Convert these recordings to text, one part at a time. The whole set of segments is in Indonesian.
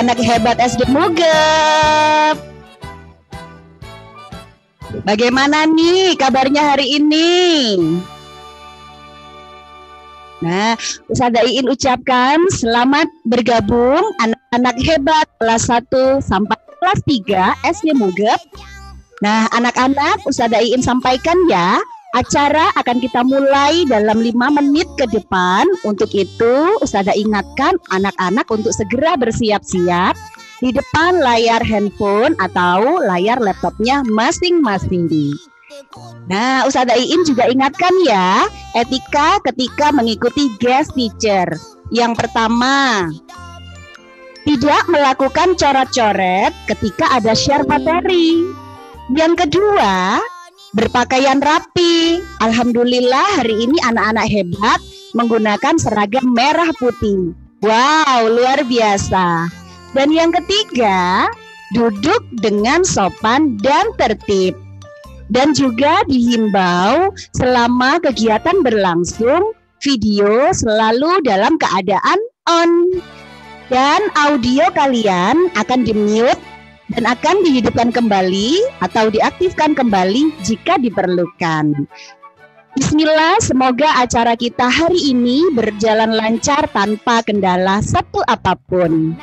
anak-anak hebat SD Mugep. Bagaimana nih kabarnya hari ini? Nah, Ustazah Iin ucapkan selamat bergabung anak-anak hebat kelas 1 sampai kelas 3 SD Mugep. Nah, anak-anak Ustazah Iin sampaikan ya, acara akan kita mulai dalam 5 menit ke depan. Untuk itu, Ustazah ingatkan anak-anak untuk segera bersiap-siap di depan layar handphone atau layar laptopnya masing-masing. Nah, Ustazah Iin juga ingatkan ya, etika ketika mengikuti guest teacher. Yang pertama, tidak melakukan coret-coret ketika ada share materi. Yang kedua, berpakaian rapi. Alhamdulillah hari ini anak-anak hebat menggunakan seragam merah putih. Wow, luar biasa. Dan yang ketiga, duduk dengan sopan dan tertib. Dan juga dihimbau selama kegiatan berlangsung, video selalu dalam keadaan on. Dan audio kalian akan di-mute dan akan dihidupkan kembali atau diaktifkan kembali jika diperlukan. Bismillah, semoga acara kita hari ini berjalan lancar tanpa kendala satu apapun.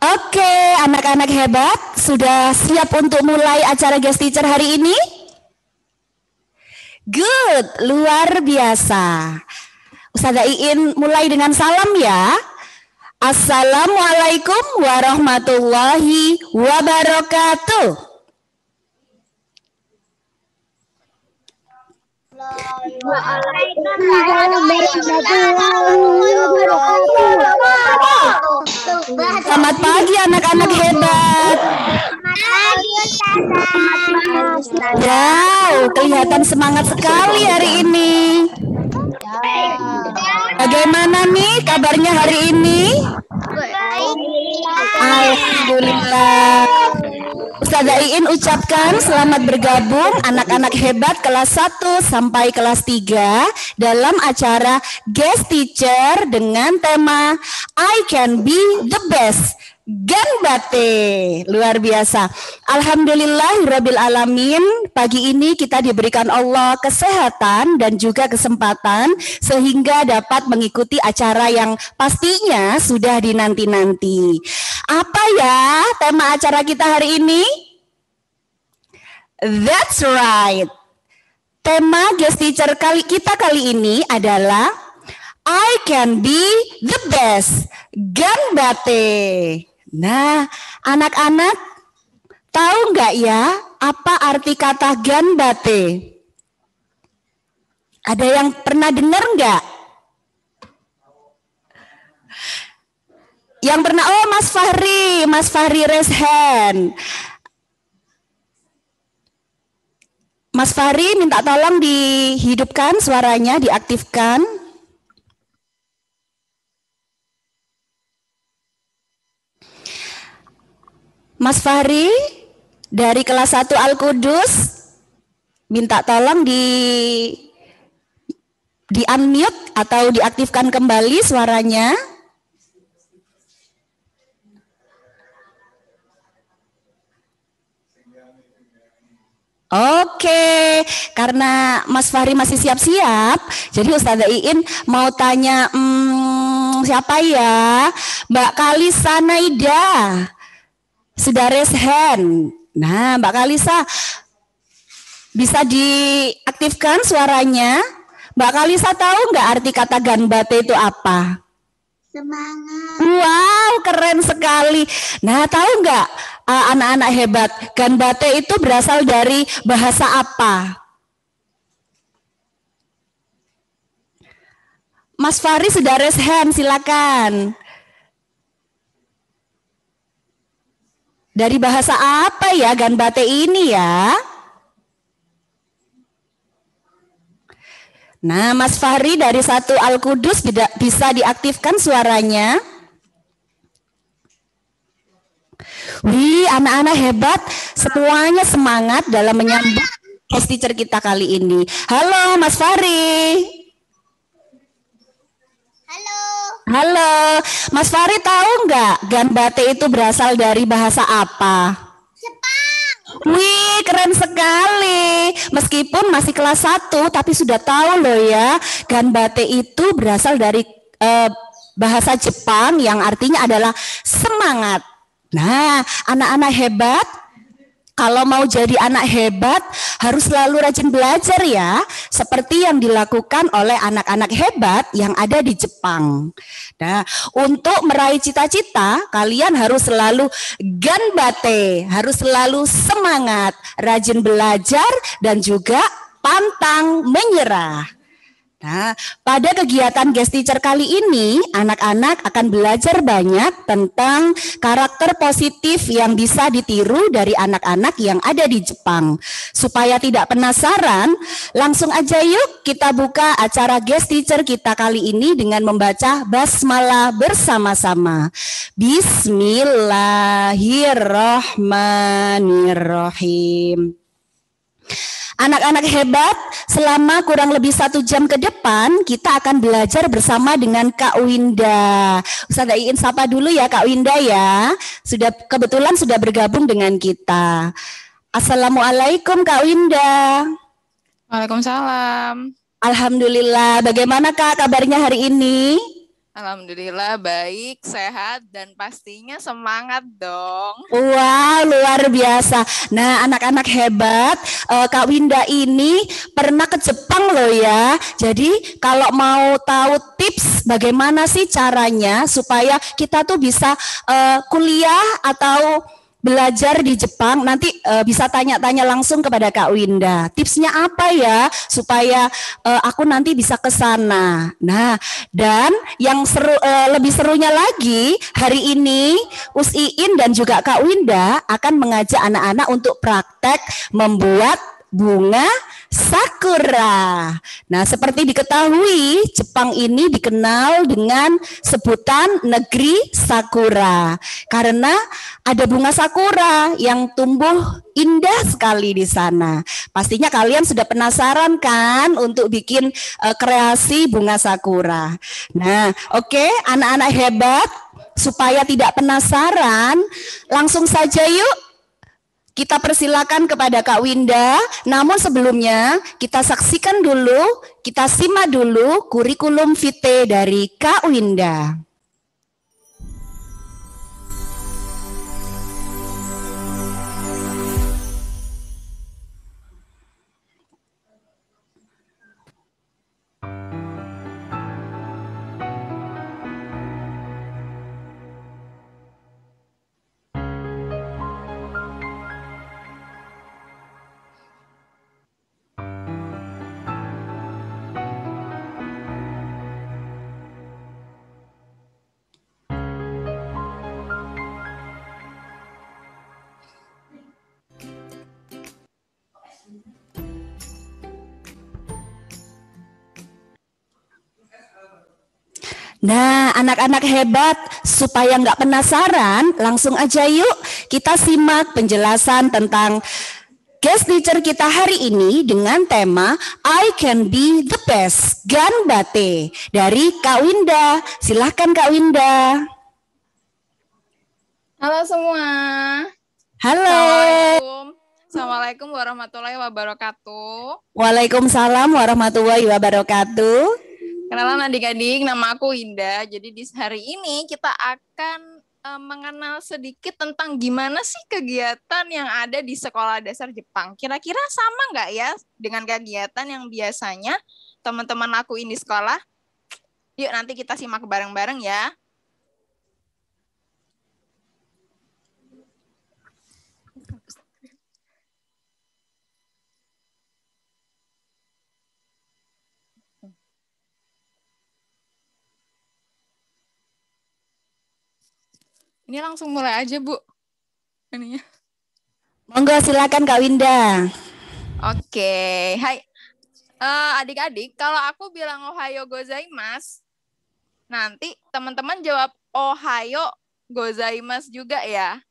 Oke, anak-anak hebat, sudah siap untuk mulai acara guest teacher hari ini? Good, luar biasa. Ustazah Iin mulai dengan salam ya. Assalamualaikum warahmatullahi wabarakatuh. Selamat pagi anak-anak hebat. Wow, kelihatan semangat sekali hari ini. Bagaimana nih kabarnya hari ini? Alhamdulillah. Ustazah Iin ucapkan selamat bergabung anak-anak hebat kelas 1 sampai kelas 3 dalam acara guest teacher dengan tema I Can Be The Best. Ganbate, luar biasa. Alhamdulillahirabbil alamin, pagi ini kita diberikan Allah kesehatan dan juga kesempatan sehingga dapat mengikuti acara yang pastinya sudah dinanti-nanti. Apa ya tema acara kita hari ini? That's right. Tema guest teacher kita kali ini adalah I Can Be The Best. Ganbate. Nah, anak-anak tahu nggak ya apa arti kata ganbate? Ada yang pernah dengar nggak? Yang pernah? Oh, Mas Fahri raise hand. Mas Fahri minta tolong dihidupkan suaranya, diaktifkan. Mas Fahri dari kelas 1 Al-Qudus minta tolong di unmute atau diaktifkan kembali suaranya. Oke, karena Mas Fahri masih siap-siap, jadi Ustazah Iin mau tanya siapa ya? Mbak Kalisa Naida, sudah raise hand. Nah, Mbak Kalisa bisa diaktifkan suaranya? Mbak Kalisa tahu nggak arti kata ganbate itu apa? Semangat. Wow, keren sekali. Nah, tahu nggak anak-anak hebat, ganbate itu berasal dari bahasa apa? Mas Fahri sudah raise hand, silakan. Dari bahasa apa ya ganbate ini ya? Nah, Mas Fahri dari satu Al-Qudus bisa diaktifkan suaranya. Wih, anak-anak hebat, semuanya semangat dalam menyambut guest teacher kita kali ini. Halo, Mas Fahri. Halo. Halo, Mas Fahri tahu nggak ganbate itu berasal dari bahasa apa? Jepang. Wih, keren sekali. Meskipun masih kelas 1, tapi sudah tahu loh ya, ganbate itu berasal dari bahasa Jepang yang artinya adalah semangat. Nah, anak-anak hebat, kalau mau jadi anak hebat harus selalu rajin belajar ya, seperti yang dilakukan oleh anak-anak hebat yang ada di Jepang. Nah, untuk meraih cita-cita, kalian harus selalu ganbate, harus selalu semangat, rajin belajar dan juga pantang menyerah. Nah, pada kegiatan guest teacher kali ini, anak-anak akan belajar banyak tentang karakter positif yang bisa ditiru dari anak-anak yang ada di Jepang. Supaya tidak penasaran, langsung aja yuk kita buka acara guest teacher kita kali ini dengan membaca basmalah bersama-sama. Bismillahirrahmanirrahim. Anak-anak hebat, selama kurang lebih 1 jam ke depan kita akan belajar bersama dengan Kak Winda. Ustazah Iin sapa dulu ya Kak Winda ya. Kebetulan sudah bergabung dengan kita. Assalamualaikum Kak Winda. Waalaikumsalam. Alhamdulillah. Bagaimana Kak kabarnya hari ini? Alhamdulillah baik, sehat, dan pastinya semangat dong. Wow, luar biasa. Nah, anak-anak hebat, Kak Winda ini pernah ke Jepang loh ya. Jadi kalau mau tahu tips bagaimana sih caranya supaya kita tuh bisa kuliah atau belajar di Jepang, nanti bisa tanya-tanya langsung kepada Kak Winda. Tipsnya apa ya supaya aku nanti bisa ke sana. Nah, dan yang lebih serunya lagi, hari ini Iin dan juga Kak Winda akan mengajak anak-anak untuk praktek membuat bunga sakura. Nah, seperti diketahui, Jepang ini dikenal dengan sebutan negeri sakura karena ada bunga sakura yang tumbuh indah sekali di sana. Pastinya kalian sudah penasaran kan untuk bikin kreasi bunga sakura. Nah, oke, anak-anak hebat, supaya tidak penasaran, langsung saja yuk kita persilakan kepada Kak Winda, namun sebelumnya kita saksikan dulu, kita simak dulu kurikulum vitae dari Kak Winda. Nah, anak-anak hebat, supaya nggak penasaran, langsung aja yuk kita simak penjelasan tentang guest teacher kita hari ini dengan tema I Can Be The Best, Ganbate, dari Kak Winda. Silahkan Kak Winda. Halo semua. Halo. Assalamualaikum. Assalamualaikum warahmatullahi wabarakatuh. Waalaikumsalam warahmatullahi wabarakatuh. Kenalan adik-adik, nama aku Indah. Jadi di hari ini kita akan mengenal sedikit tentang gimana sih kegiatan yang ada di sekolah dasar Jepang. Kira-kira sama nggak ya dengan kegiatan yang biasanya teman-teman lakuin di sekolah? Yuk nanti kita simak bareng-bareng ya. Ini langsung mulai aja, Bu. Ininya. Monggo silakan Kak Winda. Oke, hai. Adik-adik, kalau aku bilang Ohayo gozaimasu, nanti teman-teman jawab Ohayo gozaimasu juga ya.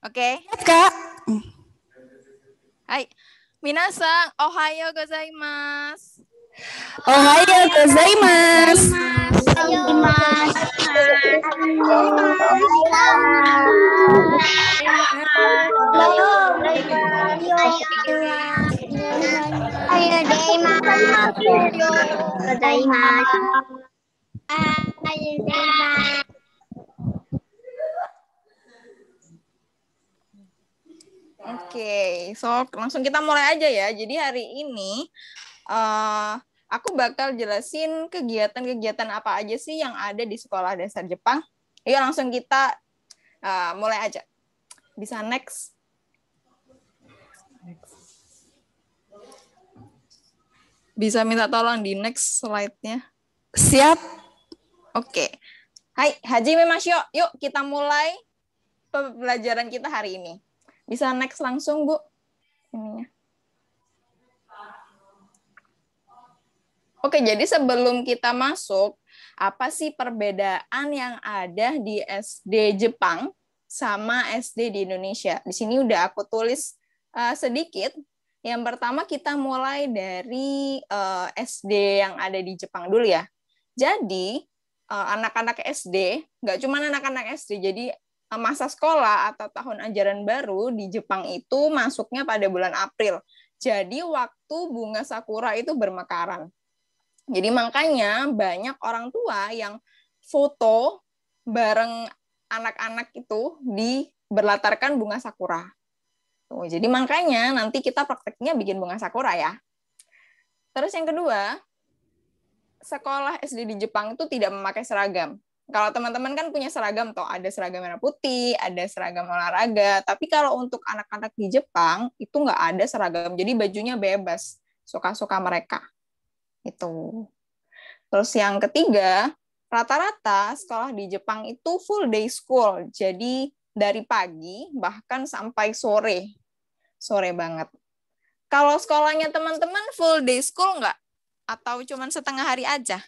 Oke? Kak. Hai. Minasan, Ohayo gozaimasu. Ohayo gozaimasu. Oke, so langsung kita mulai aja ya. Jadi hari ini aku bakal jelasin kegiatan-kegiatan apa aja sih yang ada di sekolah dasar Jepang. Yuk langsung kita mulai aja. Bisa next. Bisa minta tolong di next slide-nya. Siap. Oke. Hai, hajime masyo. Yuk kita mulai pembelajaran kita hari ini. Bisa next langsung, Bu. Ininya. Oke, jadi sebelum kita masuk, apa sih perbedaan yang ada di SD Jepang sama SD di Indonesia? Di sini udah aku tulis sedikit. Yang pertama kita mulai dari SD yang ada di Jepang dulu ya. Jadi anak-anak SD, nggak cuma anak-anak SD, jadi masa sekolah atau tahun ajaran baru di Jepang itu masuknya pada bulan April. Jadi waktu bunga sakura itu bermekaran. Jadi makanya banyak orang tua yang foto bareng anak-anak itu berlatarkan bunga sakura. Tuh, jadi makanya nanti kita prakteknya bikin bunga sakura ya. Terus yang kedua, sekolah SD di Jepang itu tidak memakai seragam. Kalau teman-teman kan punya seragam, toh ada seragam merah putih, ada seragam olahraga. Tapi kalau untuk anak-anak di Jepang itu nggak ada seragam, jadi bajunya bebas, suka-suka mereka. Itu. Terus yang ketiga, rata-rata sekolah di Jepang itu full day school. Jadi dari pagi bahkan sampai sore. Sore banget. Kalau sekolahnya teman-teman full day school nggak? Atau cuma setengah hari aja?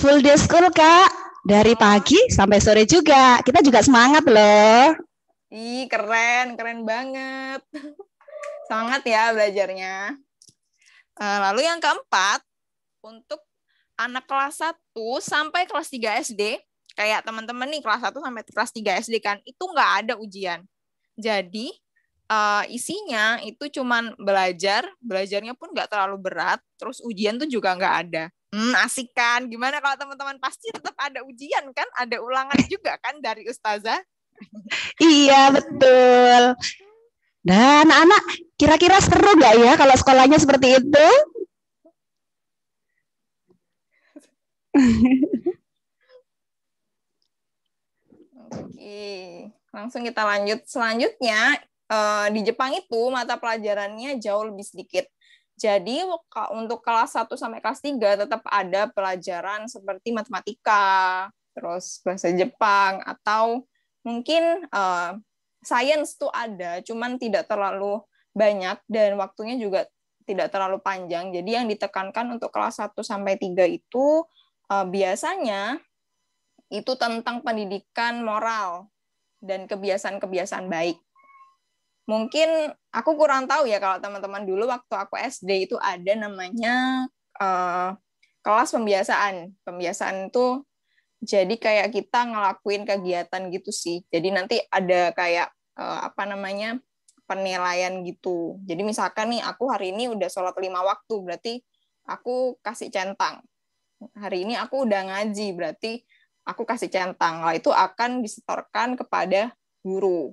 Full day school, Kak. Dari pagi sampai sore juga. Kita juga semangat loh. Ih, keren banget. Semangat ya belajarnya. Lalu yang keempat, untuk anak kelas 1 sampai kelas 3 SD, kayak teman-teman nih kelas 1 sampai kelas 3 SD kan, itu nggak ada ujian. Jadi isinya itu cuman belajarnya pun nggak terlalu berat, terus ujian tuh juga nggak ada. Asik kan? Gimana kalau teman-teman pasti tetap ada ujian kan? Ada ulangan juga kan dari Ustazah? Iya, betul. Dan anak-anak kira-kira seru nggak ya kalau sekolahnya seperti itu? Oke, langsung kita lanjut. Selanjutnya, di Jepang itu mata pelajarannya jauh lebih sedikit. Jadi untuk kelas 1 sampai kelas 3 tetap ada pelajaran seperti matematika, terus bahasa Jepang, atau mungkin sains tuh ada, cuman tidak terlalu banyak dan waktunya juga tidak terlalu panjang. Jadi yang ditekankan untuk kelas 1 sampai 3 itu biasanya itu tentang pendidikan moral dan kebiasaan-kebiasaan baik. Mungkin aku kurang tahu ya kalau teman-teman dulu waktu aku SD itu ada namanya kelas pembiasaan. Pembiasaan itu jadi kayak kita ngelakuin kegiatan gitu sih. Jadi nanti ada kayak penilaian gitu. Jadi misalkan nih aku hari ini udah sholat 5 waktu, berarti aku kasih centang. Hari ini aku udah ngaji, berarti aku kasih centang. Lah itu akan disetorkan kepada guru.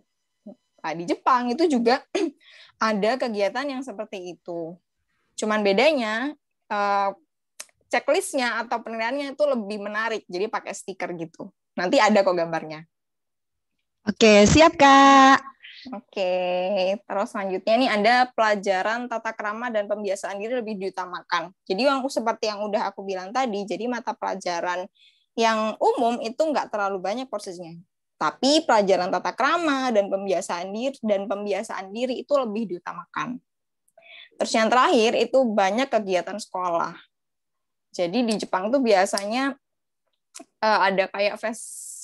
Nah, di Jepang itu juga ada kegiatan yang seperti itu. Cuman bedanya checklistnya atau penilaiannya itu lebih menarik, jadi pakai stiker gitu. Nanti ada kok gambarnya. Oke, siap Kak. Oke, terus selanjutnya nih ada pelajaran tata krama dan pembiasaan diri lebih diutamakan. Jadi yang seperti yang udah aku bilang tadi, jadi mata pelajaran yang umum itu nggak terlalu banyak porsinya. Tapi pelajaran tata krama dan pembiasaan diri itu lebih diutamakan. Terus yang terakhir itu banyak kegiatan sekolah. Jadi di Jepang tuh biasanya ada kayak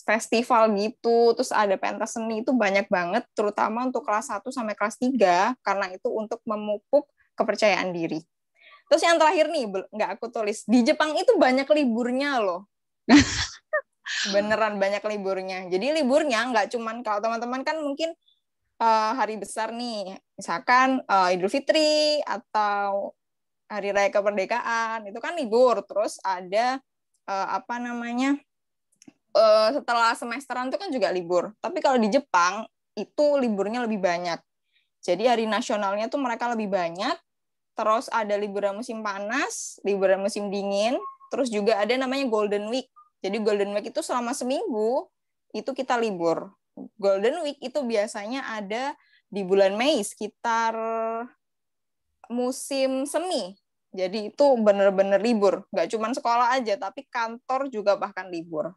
festival gitu, terus ada pentas seni itu banyak banget, terutama untuk kelas 1 sampai kelas 3, karena itu untuk memupuk kepercayaan diri. Terus yang terakhir nih, nggak aku tulis, di Jepang itu banyak liburnya loh. Beneran banyak liburnya. Jadi liburnya nggak cuman, kalau teman-teman kan mungkin hari besar nih, misalkan Idul Fitri atau Hari Raya Kemerdekaan, itu kan libur. Terus ada setelah semesteran itu kan juga libur. Tapi kalau di Jepang itu liburnya lebih banyak. Jadi hari nasionalnya tuh mereka lebih banyak. Terus ada liburan musim panas, liburan musim dingin. Terus juga ada namanya Golden Week. Jadi Golden Week itu selama seminggu itu kita libur. Golden Week itu biasanya ada di bulan Mei sekitar musim semi. Jadi itu benar-benar libur. Nggak cuma sekolah aja, tapi kantor juga bahkan libur.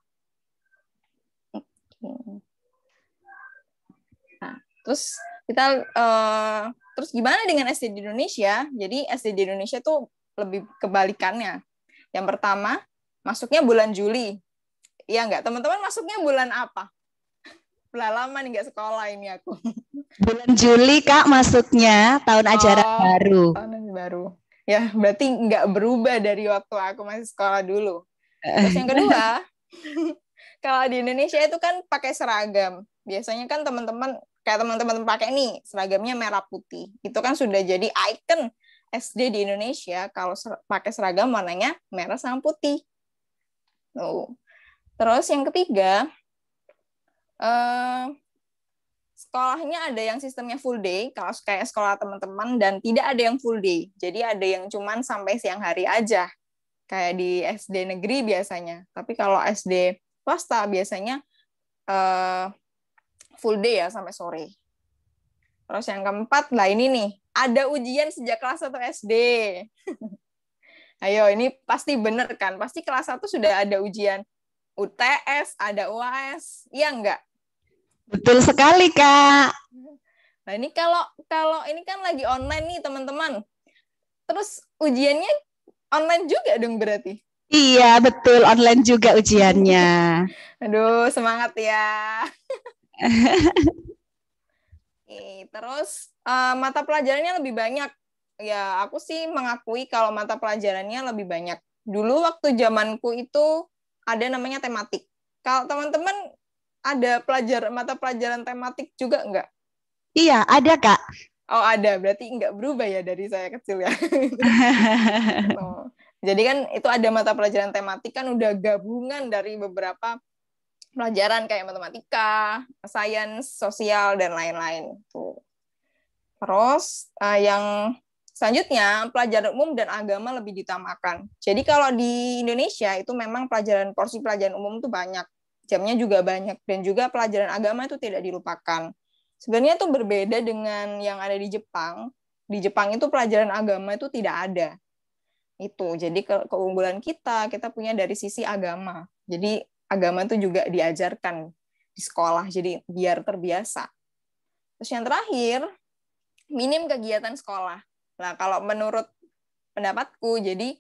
Nah, terus kita terus gimana dengan SD di Indonesia? Jadi SD di Indonesia tuh lebih kebalikannya. Yang pertama, masuknya bulan Juli. Iya nggak? Teman-teman masuknya bulan apa? Udah lama nih nggak sekolah ini aku. Bulan Juli Kak masuknya, tahun ajaran baru. Tahun baru. Ya, berarti nggak berubah dari waktu aku masih sekolah dulu. Terus yang kedua, kalau di Indonesia itu kan pakai seragam. Biasanya kan kayak teman-teman pakai nih, seragamnya merah putih. Itu kan sudah jadi ikon SD di Indonesia kalau pakai seragam warnanya merah sama putih. Tuh. Terus yang ketiga, sekolahnya ada yang sistemnya full day, kalau kayak sekolah teman-teman, dan tidak ada yang full day. Jadi ada yang cuman sampai siang hari aja, kayak di SD negeri biasanya. Tapi kalau SD swasta biasanya full day ya sampai sore. Terus yang keempat, lah ini nih, ada ujian sejak kelas 1 SD. Ayo, ini pasti bener kan? Pasti kelas 1 sudah ada ujian UTS, ada UAS. Iya enggak? Betul sekali Kak. Nah ini kalau ini kan lagi online nih teman-teman. Terus ujiannya online juga dong berarti? Iya betul, online juga ujiannya. Aduh semangat ya. Terus mata pelajarannya lebih banyak. Ya aku sih mengakui kalau mata pelajarannya lebih banyak. Dulu waktu zamanku itu ada namanya tematik. Kalau teman-teman ada mata pelajaran tematik juga enggak? Iya ada Kak. Oh ada, berarti nggak berubah ya dari saya kecil ya. Jadi kan itu ada mata pelajaran tematik kan udah gabungan dari beberapa pelajaran kayak matematika, sains, sosial, dan lain-lain. Terus yang selanjutnya pelajaran umum dan agama lebih ditamakan. Jadi kalau di Indonesia itu memang porsi pelajaran umum itu banyak, jamnya juga banyak, dan juga pelajaran agama itu tidak dilupakan. Sebenarnya itu berbeda dengan yang ada di Jepang. Di Jepang itu pelajaran agama itu tidak ada. Itu. Jadi keunggulan kita punya dari sisi agama. Jadi agama itu juga diajarkan di sekolah. Jadi biar terbiasa. Terus yang terakhir, minim kegiatan sekolah. Nah, kalau menurut pendapatku, jadi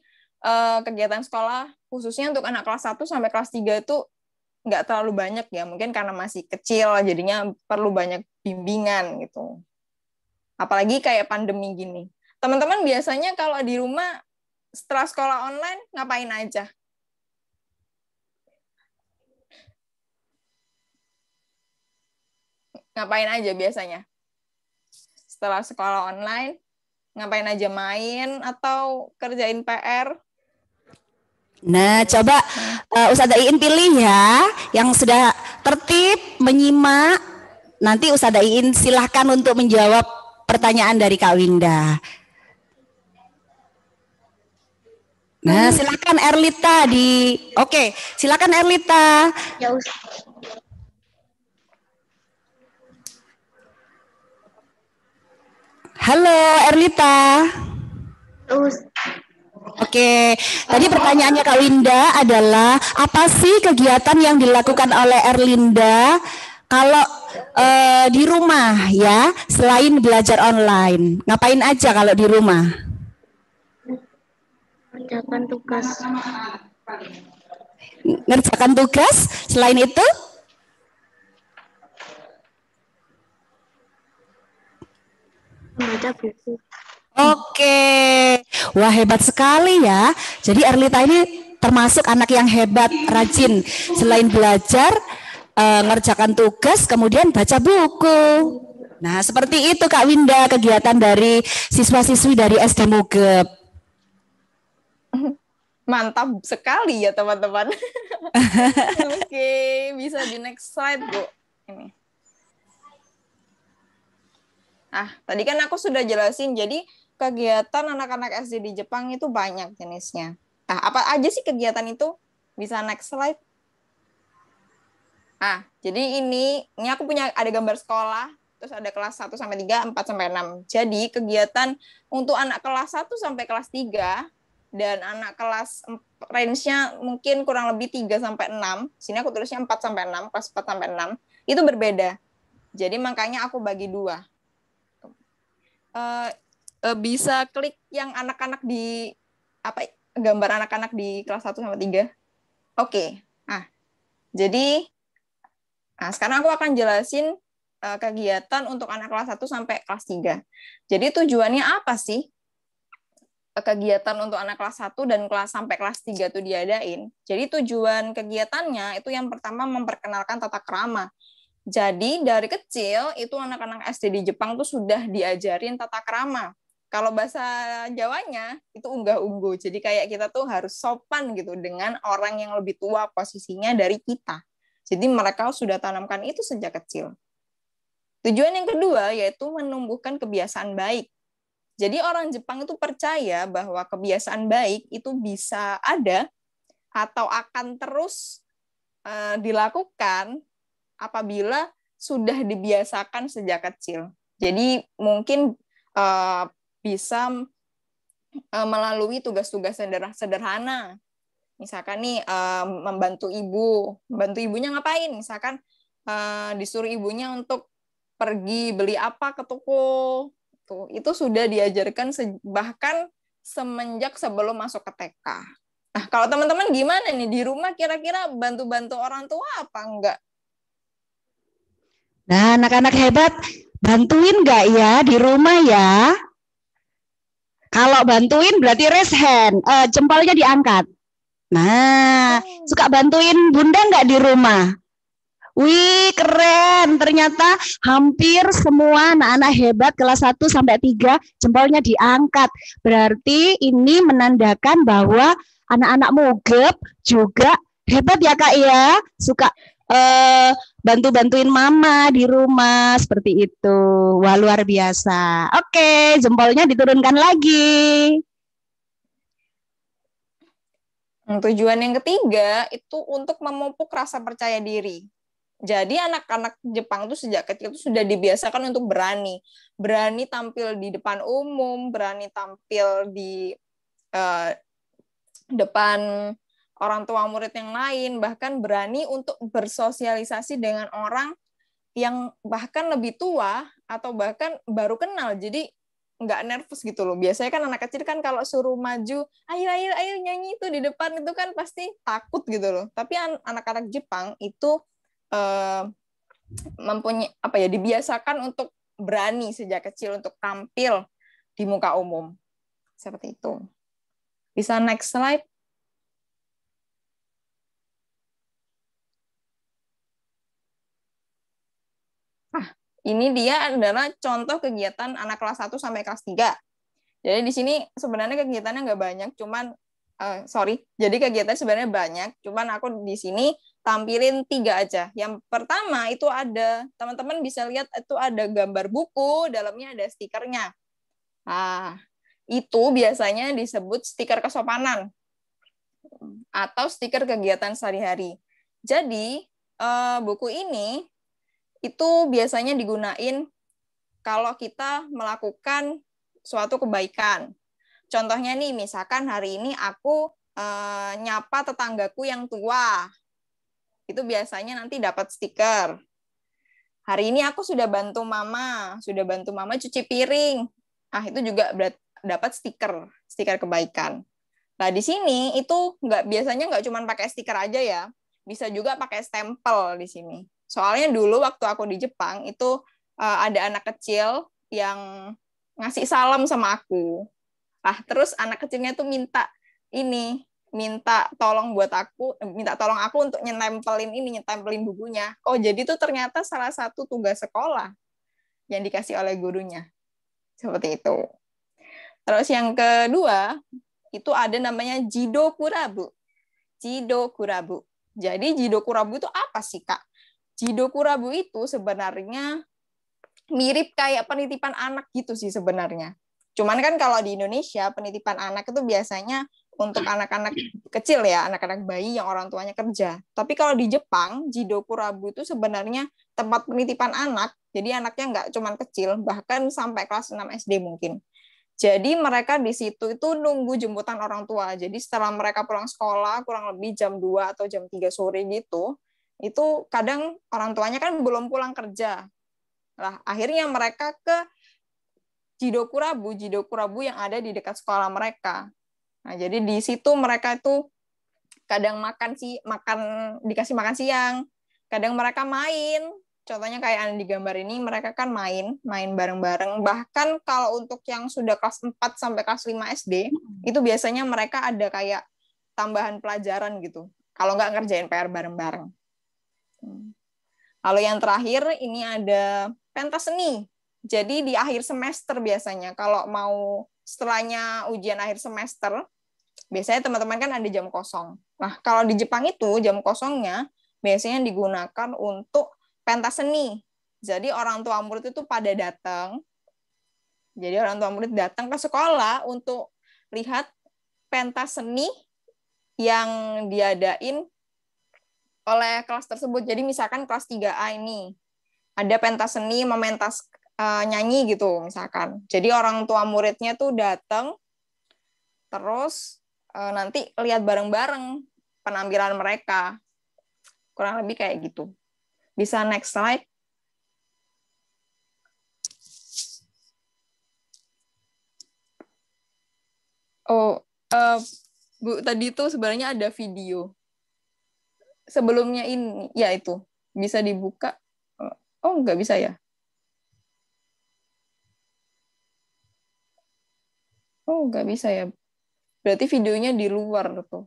kegiatan sekolah khususnya untuk anak kelas 1 sampai kelas 3 itu nggak terlalu banyak ya, mungkin karena masih kecil jadinya perlu banyak bimbingan gitu. Apalagi kayak pandemi gini. Teman-teman biasanya kalau di rumah setelah sekolah online ngapain aja? Ngapain aja biasanya? setelah sekolah online? Ngapain aja, main atau kerjain PR? Nah, coba Ustazah Iin pilih ya, yang sudah tertib menyimak. Nanti Ustazah Iin silahkan untuk menjawab pertanyaan dari Kak Winda. Nah, silakan Erlita Oke, silakan Erlita. Ya Ustaz. Halo Erlita. Terus Oke, tadi pertanyaannya Kak Winda adalah apa sih kegiatan yang dilakukan oleh Erlinda kalau di rumah ya, selain belajar online? Ngapain aja kalau di rumah? kerjakan tugas Ngerjakan tugas, selain itu? membaca buku. Oke, wah hebat sekali ya. Jadi Erlita ini termasuk anak yang hebat, rajin. Selain belajar, ngerjakan tugas, kemudian baca buku. Nah, seperti itu Kak Winda kegiatan dari siswa-siswi dari SD Mugep. Mantap sekali ya teman-teman. Oke, bisa di next slide, Bu. Ini. Tadi kan aku sudah jelasin, jadi kegiatan anak-anak SD di Jepang itu banyak jenisnya. Apa aja sih kegiatan itu? Bisa next slide. Jadi ini aku punya ada gambar sekolah, terus ada kelas 1 sampai 3, 4 sampai 6. Jadi kegiatan untuk anak kelas 1 sampai kelas 3 dan anak kelas range-nya mungkin kurang lebih 3 sampai 6. Sini aku tulisnya 4 sampai 6, kelas 4 sampai 6. Itu berbeda. Jadi makanya aku bagi 2. Bisa klik yang anak-anak di gambar anak-anak di kelas 1 sampai 3. Oke. Jadi sekarang aku akan jelasin kegiatan untuk anak kelas 1 sampai kelas 3. Jadi tujuannya apa sih kegiatan untuk anak kelas 1 dan sampai kelas 3 itu diadain? Jadi tujuan kegiatannya itu yang pertama memperkenalkan tata krama. Jadi dari kecil itu anak-anak SD di Jepang tuh sudah diajarin tata krama. Kalau bahasa Jawanya itu unggah-ungguh. Jadi kayak kita tuh harus sopan gitu dengan orang yang lebih tua posisinya dari kita. Jadi mereka sudah tanamkan itu sejak kecil. Tujuan yang kedua yaitu menumbuhkan kebiasaan baik. Jadi orang Jepang itu percaya bahwa kebiasaan baik itu bisa ada atau akan terus dilakukan apabila sudah dibiasakan sejak kecil. Jadi mungkin bisa melalui tugas-tugas sederhana. Misalkan nih membantu ibunya ngapain? Misalkan disuruh ibunya untuk pergi beli apa ke toko. Itu sudah diajarkan bahkan semenjak sebelum masuk ke TK. Kalau teman-teman gimana nih di rumah kira-kira bantu-bantu orang tua apa enggak? Nah, anak-anak hebat, bantuin nggak ya di rumah ya? Kalau bantuin berarti raise hand, jempolnya diangkat. Nah, suka bantuin bunda nggak di rumah? Wih, keren. Ternyata hampir semua anak-anak hebat kelas 1 sampai 3 jempolnya diangkat. Berarti ini menandakan bahwa anak-anak Mugep juga hebat ya Kak ya. Suka bantu-bantuin mama di rumah seperti itu. Wah, luar biasa. Oke, jempolnya diturunkan lagi. Tujuan yang ketiga itu untuk memupuk rasa percaya diri. Jadi anak-anak Jepang itu sejak kecil itu sudah dibiasakan untuk berani tampil di depan umum, berani tampil di depan orang tua murid yang lain, bahkan berani untuk bersosialisasi dengan orang yang bahkan lebih tua atau bahkan baru kenal. Jadi nggak nervous gitu loh. Biasanya kan anak kecil kan kalau suruh maju, ayo nyanyi itu di depan itu kan pasti takut gitu loh. Tapi anak-anak Jepang itu mempunyai dibiasakan untuk berani sejak kecil untuk tampil di muka umum. Seperti itu. Bisa next slide. Ini dia adalah contoh kegiatan anak kelas 1 sampai kelas 3. Jadi di sini sebenarnya kegiatannya nggak banyak, jadi kegiatan sebenarnya banyak, cuman aku di sini tampilin 3 aja. Yang pertama itu ada, teman-teman bisa lihat itu ada gambar buku, dalamnya ada stikernya. Nah, itu biasanya disebut stiker kesopanan atau stiker kegiatan sehari-hari. Jadi buku ini itu biasanya digunain kalau kita melakukan suatu kebaikan. Contohnya nih, misalkan hari ini aku nyapa tetanggaku yang tua. Itu biasanya nanti dapat stiker. Hari ini aku sudah bantu mama cuci piring. Ah, itu juga dapat stiker kebaikan. Nah, di sini itu biasanya nggak cuma pakai stiker aja ya. Bisa juga pakai stempel di sini. Soalnya dulu waktu aku di Jepang itu ada anak kecil yang ngasih salam sama aku. Nah, terus anak kecilnya tuh minta minta tolong aku untuk nyetempelin bukunya. Oh, jadi tuh ternyata salah satu tugas sekolah yang dikasih oleh gurunya. Seperti itu. Terus yang kedua, itu ada namanya Jido Kurabu. Jido Kurabu. Jadi Jido Kurabu itu apa sih, Kak? Jido Kurabu itu sebenarnya mirip kayak penitipan anak gitu sih sebenarnya. Cuman kan kalau di Indonesia penitipan anak itu biasanya untuk anak-anak kecil ya, anak-anak bayi yang orang tuanya kerja. Tapi kalau di Jepang, Jidokurabu itu sebenarnya tempat penitipan anak. Jadi anaknya nggak cuma kecil, bahkan sampai kelas 6 SD mungkin. Jadi mereka di situ itu nunggu jemputan orang tua. Jadi setelah mereka pulang sekolah, kurang lebih jam 2 atau jam 3 sore gitu, itu kadang orang tuanya kan belum pulang kerja. Nah, akhirnya mereka ke Jidokurabu yang ada di dekat sekolah mereka. Nah, jadi di situ mereka itu kadang dikasih makan siang, kadang mereka main. Contohnya kayak yang di gambar ini, mereka kan main bareng-bareng. Bahkan kalau untuk yang sudah kelas 4 sampai kelas 5 SD, itu biasanya mereka ada kayak tambahan pelajaran gitu. Kalau nggak ngerjain PR bareng-bareng. Lalu yang terakhir, ini ada pentas seni. Jadi di akhir semester biasanya, kalau mau setelahnya ujian akhir semester, biasanya teman-teman kan ada jam kosong. Nah, kalau di Jepang itu jam kosongnya biasanya digunakan untuk pentas seni. Jadi orang tua murid itu pada datang. Jadi orang tua murid datang ke sekolah untuk lihat pentas seni yang diadain oleh kelas tersebut. Jadi misalkan kelas 3A ini ada pentas seni mementas nyanyi gitu misalkan. Jadi orang tua muridnya tuh datang terus nanti lihat bareng-bareng penampilan mereka. Kurang lebih kayak gitu. Bisa next slide. Oh, Bu, tadi itu sebenarnya ada video. Sebelumnya ini, ya itu. Bisa dibuka. Oh, nggak bisa ya? Oh, nggak bisa ya. Berarti videonya di luar tuh.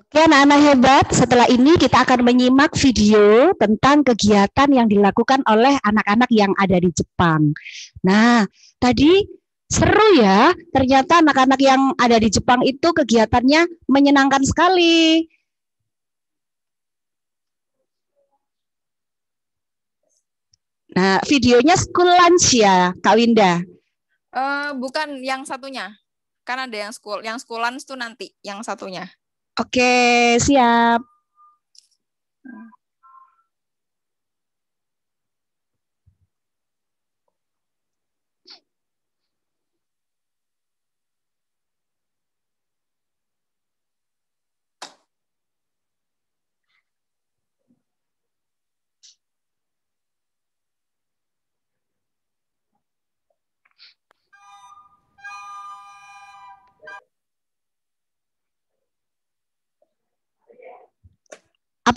Oke, anak-anak hebat, setelah ini kita akan menyimak video tentang kegiatan yang dilakukan oleh anak-anak yang ada di Jepang. Nah, tadi seru ya, ternyata anak-anak yang ada di Jepang itu kegiatannya menyenangkan sekali. Nah, videonya school lunch ya, Kak Winda. Bukan yang satunya. Kan ada yang schoolan itu nanti, yang satunya. Oke, siap.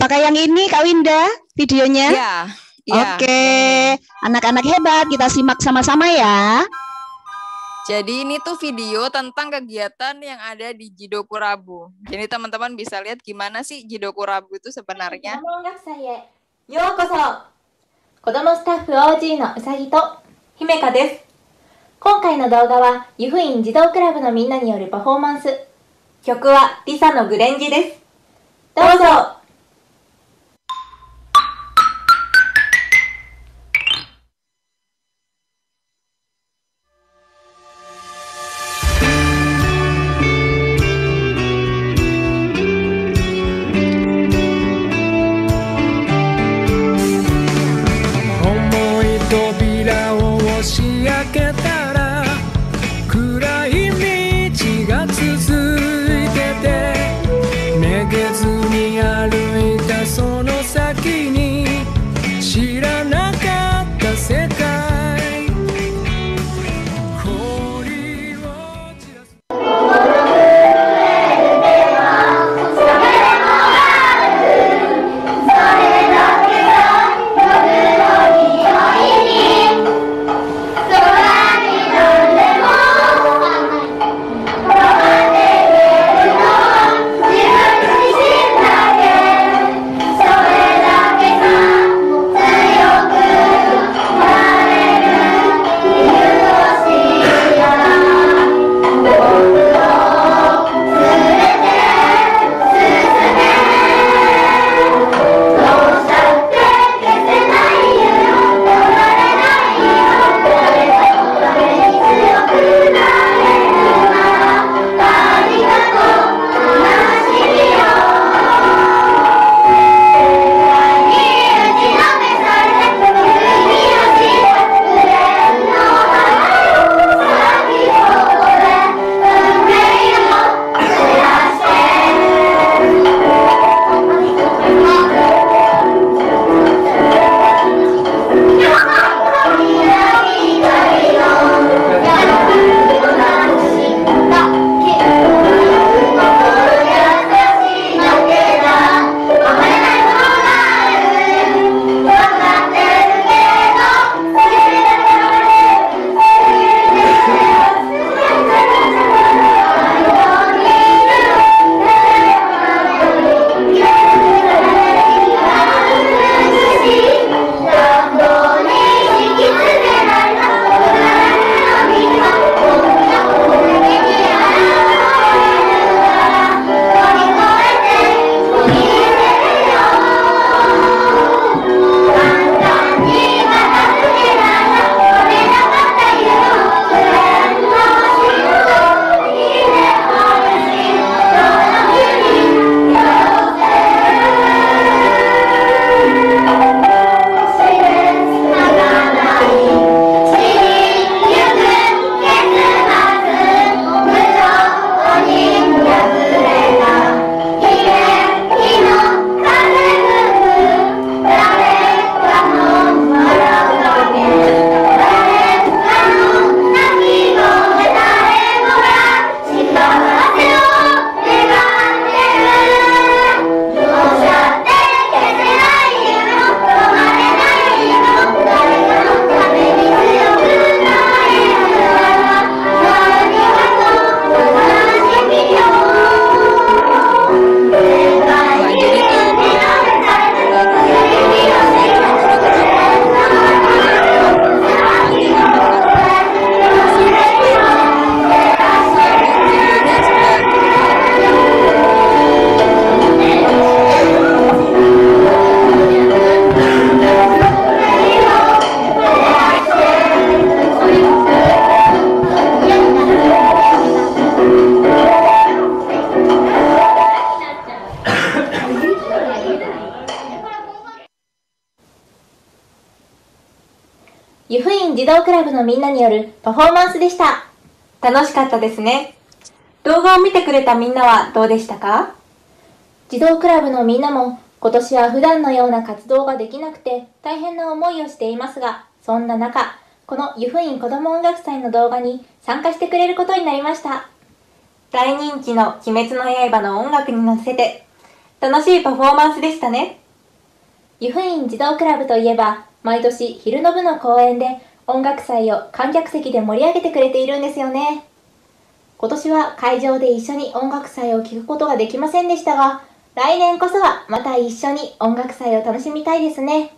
Apakah yang ini Kak Winda videonya? Ya, ya. Oke, anak-anak hebat, kita simak sama-sama ya. Jadi ini tuh video tentang kegiatan yang ada di Jidoku Rabu. Jadi teman-teman bisa lihat gimana sih Jidoku Rabu itu sebenarnya. 子ども音楽祭へようこそ。子どもスタッフ OG のうさぎと姫香です。今回の動画は湯布院児童クラブのみんなによるパフォーマンス。曲はリサのグレンジです。どうぞ。重い扉を押し開けたら暗い道が続いててめげずに歩いたその先に知らなかった世界氷を散らす湯布院児童クラブのみんなによるパフォーマンスでした。楽しかったですね。動画を見てくれたみんなはどうでしたか？児童クラブのみんなも今年は普段のような活動ができなくて大変な思いをしていますが、そんな中、この湯布院子ども音楽祭の動画に参加してくれることになりました。大人気の鬼滅の刃の音楽に乗せて、楽しいパフォーマンスでしたね。湯布院児童クラブといえば、毎年昼の部の公演で音楽祭を観客席で盛り上げてくれているんですよね。今年は会場で一緒に音楽祭を聴くことができませんでしたが、来年こそはまた一緒に音楽祭を楽しみたいですね。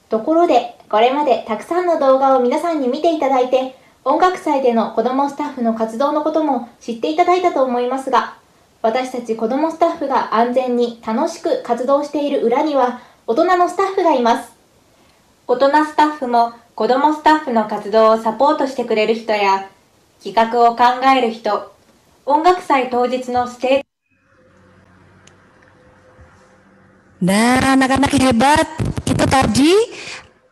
ところで、これまでたくさんの動画を皆さんに見ていただいて、音楽祭での子どもスタッフの活動のことも知っていただいたと思いますが、私たち子どもスタッフが安全に楽しく活動している裏には大人のスタッフがいます。大人スタッフも子どもスタッフの活動をサポートしてくれる人や、企画を考える人、音楽祭当日のステージ。 Nah, anak-anak hebat, itu tadi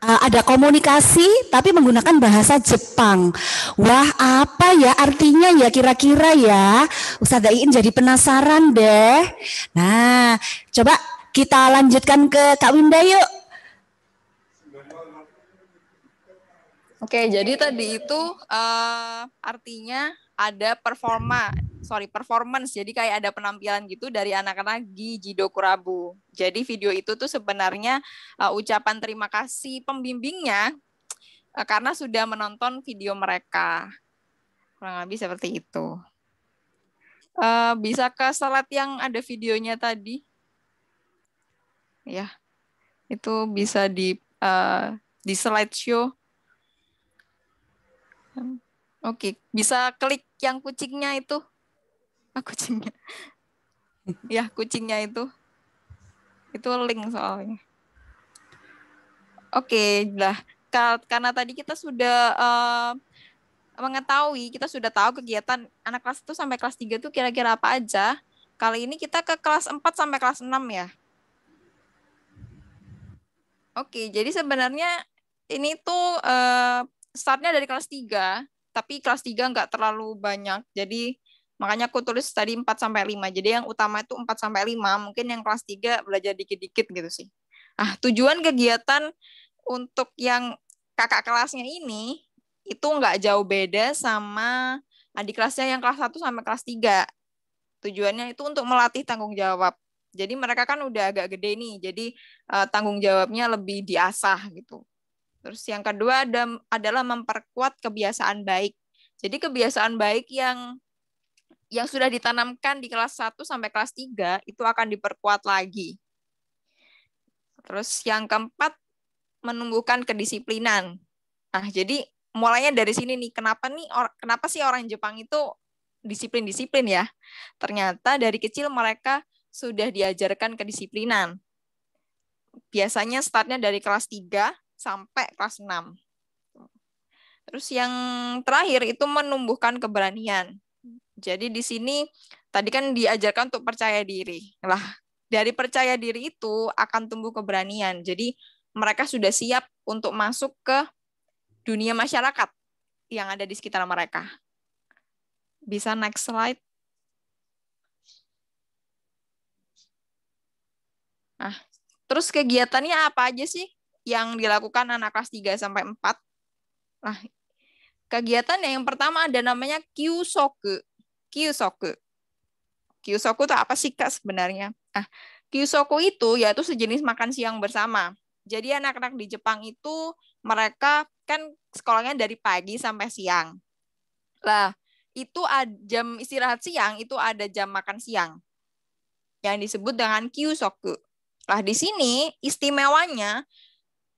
ada komunikasi tapi menggunakan bahasa Jepang. Wah, apa ya artinya ya kira-kira ya? Ustazah Iin jadi penasaran deh. Nah, coba kita lanjutkan ke Kak Winda yuk. Oke, jadi tadi itu artinya ada performance. Jadi kayak ada penampilan gitu dari anak-anak di Jido Kurabu. Jadi video itu tuh sebenarnya ucapan terima kasih pembimbingnya karena sudah menonton video mereka. Kurang lebih seperti itu. Bisa ke slide yang ada videonya tadi? Ya, itu bisa di slideshow. Oke, bisa klik yang kucingnya itu. Kucingnya. Ya, kucingnya itu. Itu link soalnya. Oke, lah. Karena tadi kita sudah mengetahui, kita sudah tahu kegiatan anak kelas 1 sampai kelas 3 itu kira-kira apa aja. Kali ini kita ke kelas 4 sampai kelas 6 ya. Oke, jadi sebenarnya ini tuh startnya dari kelas 3, tapi kelas 3 nggak terlalu banyak. Jadi makanya aku tulis tadi 4 sampai 5. Jadi yang utama itu 4 sampai 5, mungkin yang kelas 3 belajar dikit-dikit gitu sih. Tujuan kegiatan untuk yang kakak kelasnya ini itu nggak jauh beda sama adik kelasnya yang kelas 1 sampai kelas 3. Tujuannya itu untuk melatih tanggung jawab. Jadi mereka kan udah agak gede nih, jadi tanggung jawabnya lebih diasah gitu. Terus yang kedua adalah memperkuat kebiasaan baik. Jadi kebiasaan baik yang sudah ditanamkan di kelas 1 sampai kelas 3 itu akan diperkuat lagi. Terus yang keempat, menumbuhkan kedisiplinan. Jadi mulainya dari sini nih, kenapa sih orang Jepang itu disiplin-disiplin ya? Ternyata dari kecil mereka sudah diajarkan kedisiplinan. Biasanya startnya dari kelas 3 sampai kelas 6. Terus yang terakhir itu menumbuhkan keberanian. Jadi di sini tadi kan diajarkan untuk percaya diri. Lah, dari percaya diri itu akan tumbuh keberanian. Jadi mereka sudah siap untuk masuk ke dunia masyarakat yang ada di sekitar mereka. Bisa next slide. Terus kegiatannya apa aja sih yang dilakukan anak kelas 3 sampai 4? Nah, kegiatan yang pertama ada namanya Kyusoku. Kyusoku itu apa sih Kak sebenarnya? Kyusoku itu yaitu sejenis makan siang bersama. Jadi anak-anak di Jepang itu mereka kan sekolahnya dari pagi sampai siang. Lah, itu jam istirahat siang itu ada jam makan siang yang disebut dengan Kyusoku. Lah di sini istimewanya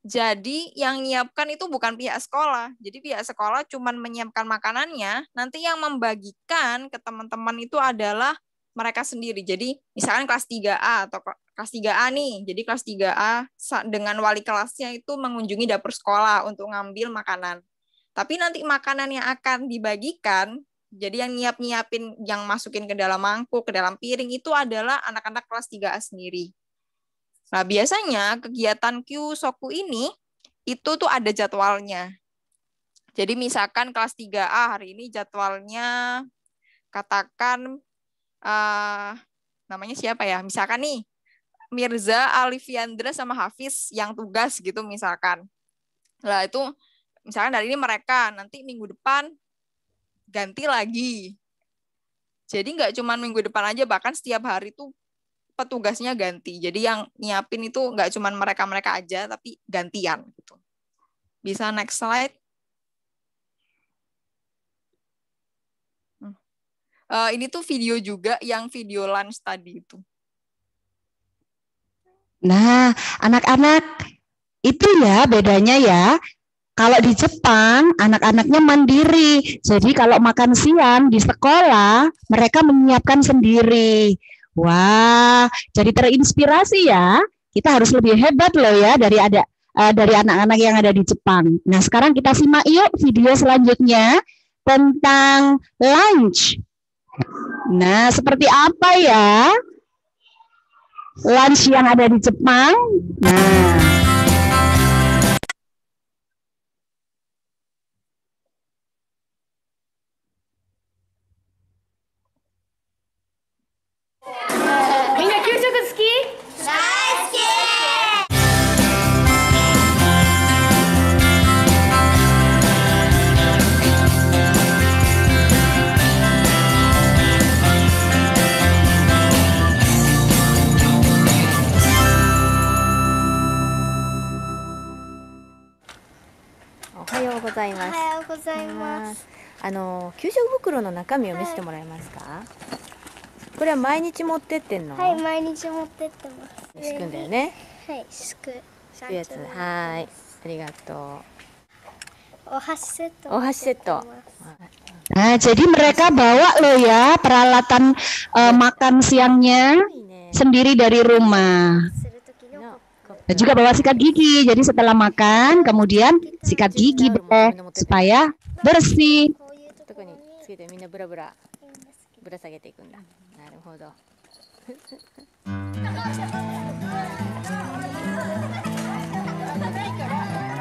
jadi yang menyiapkan itu bukan pihak sekolah. Jadi pihak sekolah cuma menyiapkan makanannya, nanti yang membagikan ke teman-teman itu adalah mereka sendiri. Jadi misalkan kelas 3A atau kelas 3A nih. Jadi kelas 3A dengan wali kelasnya itu mengunjungi dapur sekolah untuk ngambil makanan. Tapi nanti makanan yang akan dibagikan, jadi yang nyiapin, yang masukin ke dalam mangkuk, ke dalam piring itu adalah anak-anak kelas 3A sendiri. Nah, biasanya kegiatan Kyusoku ini itu tuh ada jadwalnya. Jadi misalkan kelas 3A hari ini jadwalnya katakan namanya siapa ya? Misalkan nih Mirza, Alifiandra sama Hafiz yang tugas gitu misalkan. Lah itu misalkan hari ini mereka, nanti minggu depan ganti lagi. Jadi nggak cuma minggu depan aja, bahkan setiap hari tuh petugasnya ganti. Jadi yang nyiapin itu nggak cuma mereka-mereka aja, tapi gantian gitu. Bisa next slide. Ini tuh video juga yang video lunch tadi itu. Nah, anak-anak itu ya bedanya ya. Kalau di Jepang, anak-anaknya mandiri. Jadi kalau makan siang di sekolah, mereka menyiapkan sendiri. Wah, jadi terinspirasi ya. Kita harus lebih hebat loh ya dari anak-anak yang ada di Jepang. Nah, sekarang kita simak yuk video selanjutnya tentang lunch. Nah, seperti apa ya lunch yang ada di Jepang? Nah,給食袋の中身を見せてもらえますか？これは毎日持ってってんの？はい、毎日持ってってます。敷くんだよね。はい、敷くやつ。はい、ありがとう。お箸セット。お箸セット。 nah, jadi mereka bawa loh ya peralatan makan siangnya sendiri dari rumah. Dan juga bawa sikat gigi. Jadi setelah makan, kemudian sikat gigi supaya bersih. 特につけてみんなブラブラぶら下げていくんだ。なるほど。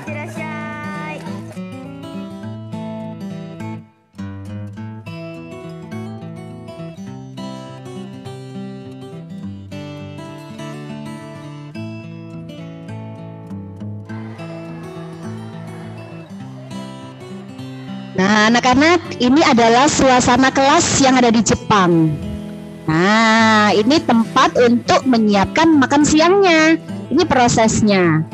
いらっしゃい。Nah, anak-anak, ini adalah suasana kelas yang ada di Jepang. Nah, ini tempat untuk menyiapkan makan siangnya. Ini prosesnya.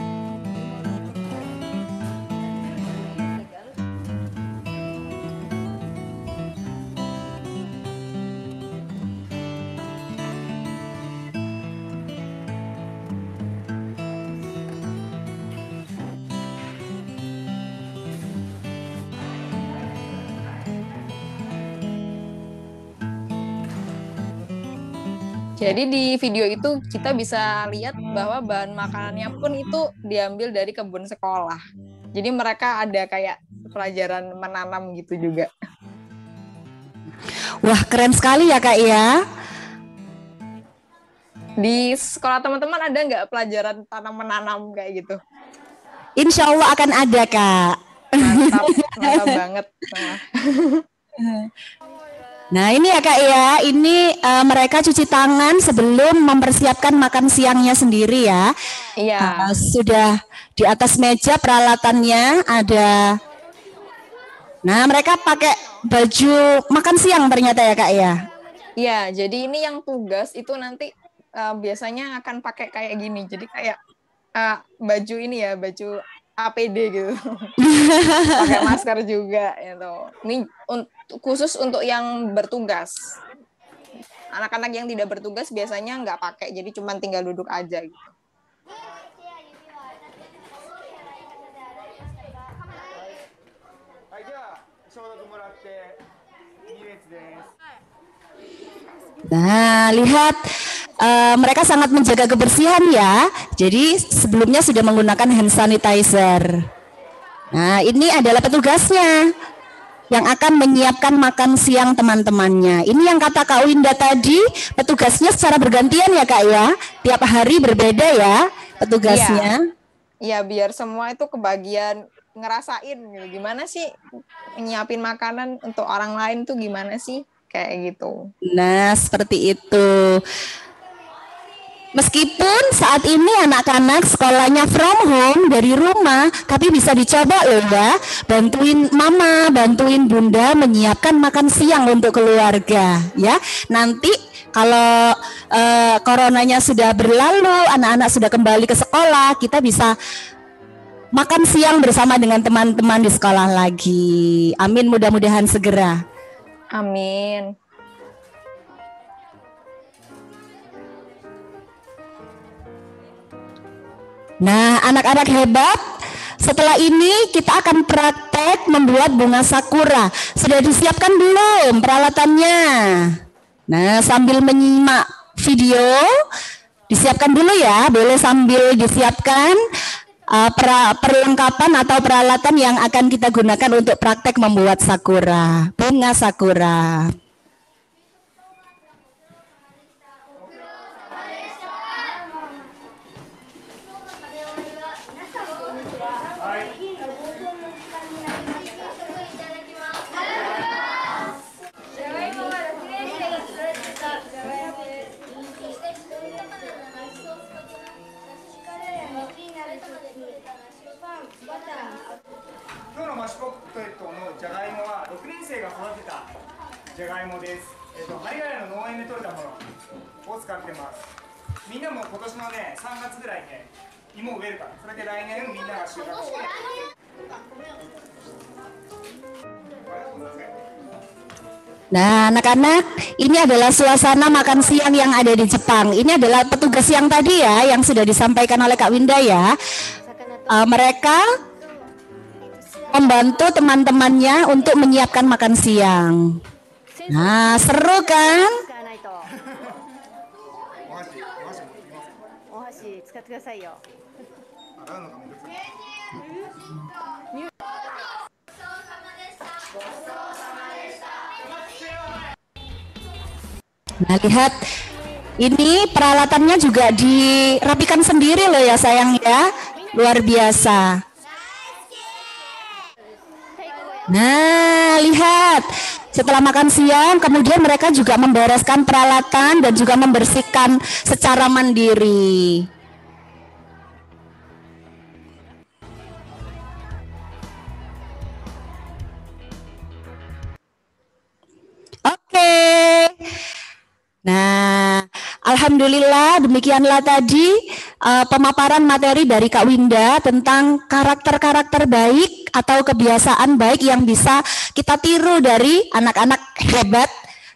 Jadi di video itu kita bisa lihat bahwa bahan makanannya pun itu diambil dari kebun sekolah. Jadi mereka ada kayak pelajaran menanam gitu juga. Wah, keren sekali ya Kak ya. Di sekolah teman-teman ada nggak pelajaran tanam-menanam kayak gitu? Insya Allah akan ada Kak. Mantap banget. Nah ini ya Kak ya, ini mereka cuci tangan sebelum mempersiapkan makan siangnya sendiri ya. Iya. Sudah di atas meja peralatannya ada. Nah mereka pakai baju makan siang ternyata ya Kak ya. Iya, jadi ini yang tugas itu nanti biasanya akan pakai kayak gini. Jadi kayak baju ini ya, baju APD gitu. Pakai masker juga gitu. Ini khusus untuk yang bertugas. Anak-anak yang tidak bertugas biasanya nggak pakai, jadi cuma tinggal duduk aja gitu. Nah, lihat mereka sangat menjaga kebersihan ya. Jadi sebelumnya sudah menggunakan hand sanitizer. Nah, ini adalah petugasnya yang akan menyiapkan makan siang teman-temannya. Ini yang kata Kak Winda tadi, petugasnya secara bergantian ya Kak ya. Tiap hari berbeda ya petugasnya. Iya, biar semua itu kebagian ngerasain gitu. Gimana sih nyiapin makanan untuk orang lain tuh gimana sih? Kayak gitu. Nah, seperti itu. Meskipun saat ini anak-anak sekolahnya from home dari rumah, tapi bisa dicoba loh ya, bantuin mama, bantuin bunda menyiapkan makan siang untuk keluarga ya. Nanti Kalau coronanya sudah berlalu, anak-anak sudah kembali ke sekolah, kita bisa makan siang bersama dengan teman-teman di sekolah lagi. Amin, mudah-mudahan segera. Amin. Nah, anak-anak hebat, setelah ini kita akan praktek membuat bunga sakura. Sudah disiapkan belum peralatannya? Nah, sambil menyimak video, disiapkan dulu ya, boleh sambil disiapkan perlengkapan atau peralatan yang akan kita gunakan untuk praktek membuat sakura, bunga sakura. Nah, anak-anak, ini adalah suasana makan siang yang ada di Jepang. Ini adalah petugas yang tadi ya, yang sudah disampaikan oleh Kak Winda ya. Mereka membantu teman-temannya untuk menyiapkan makan siang. Nah, seru kan? Nah, lihat, ini peralatannya juga dirapikan sendiri loh ya sayang ya, luar biasa. Nah, lihat, setelah makan siang, kemudian mereka juga membereskan peralatan dan juga membersihkan secara mandiri. Oke. Nah, alhamdulillah demikianlah tadi pemaparan materi dari Kak Winda tentang karakter-karakter baik atau kebiasaan baik yang bisa kita tiru dari anak-anak hebat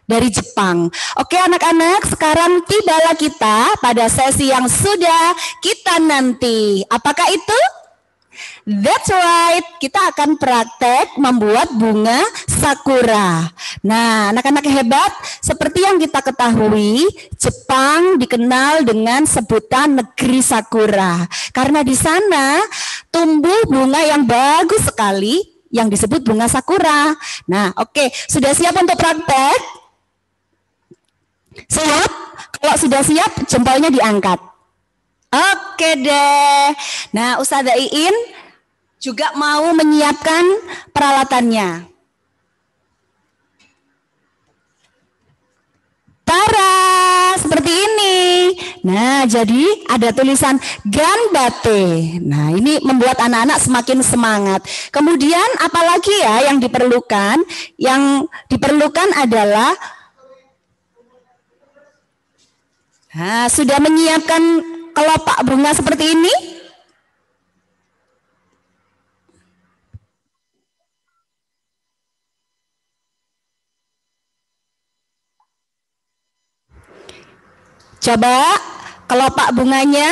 dari Jepang. Oke anak-anak, sekarang tibalah kita pada sesi yang sudah kita nanti. Apakah itu? That's right, kita akan praktek membuat bunga sakura. Nah, anak-anak hebat, seperti yang kita ketahui, Jepang dikenal dengan sebutan negeri sakura. Karena di sana tumbuh bunga yang bagus sekali yang disebut bunga sakura. Nah, oke, sudah siap untuk praktek? Siap? Kalau sudah siap, jempolnya diangkat. Oke deh. Nah, Ustazah Iin juga mau menyiapkan peralatannya. Tara, seperti ini. Nah, jadi ada tulisan ganbate. Nah, ini membuat anak-anak semakin semangat. Kemudian apalagi ya yang diperlukan? Yang diperlukan adalah sudah menyiapkan kelopak bunga seperti ini? Coba kelopak bunganya,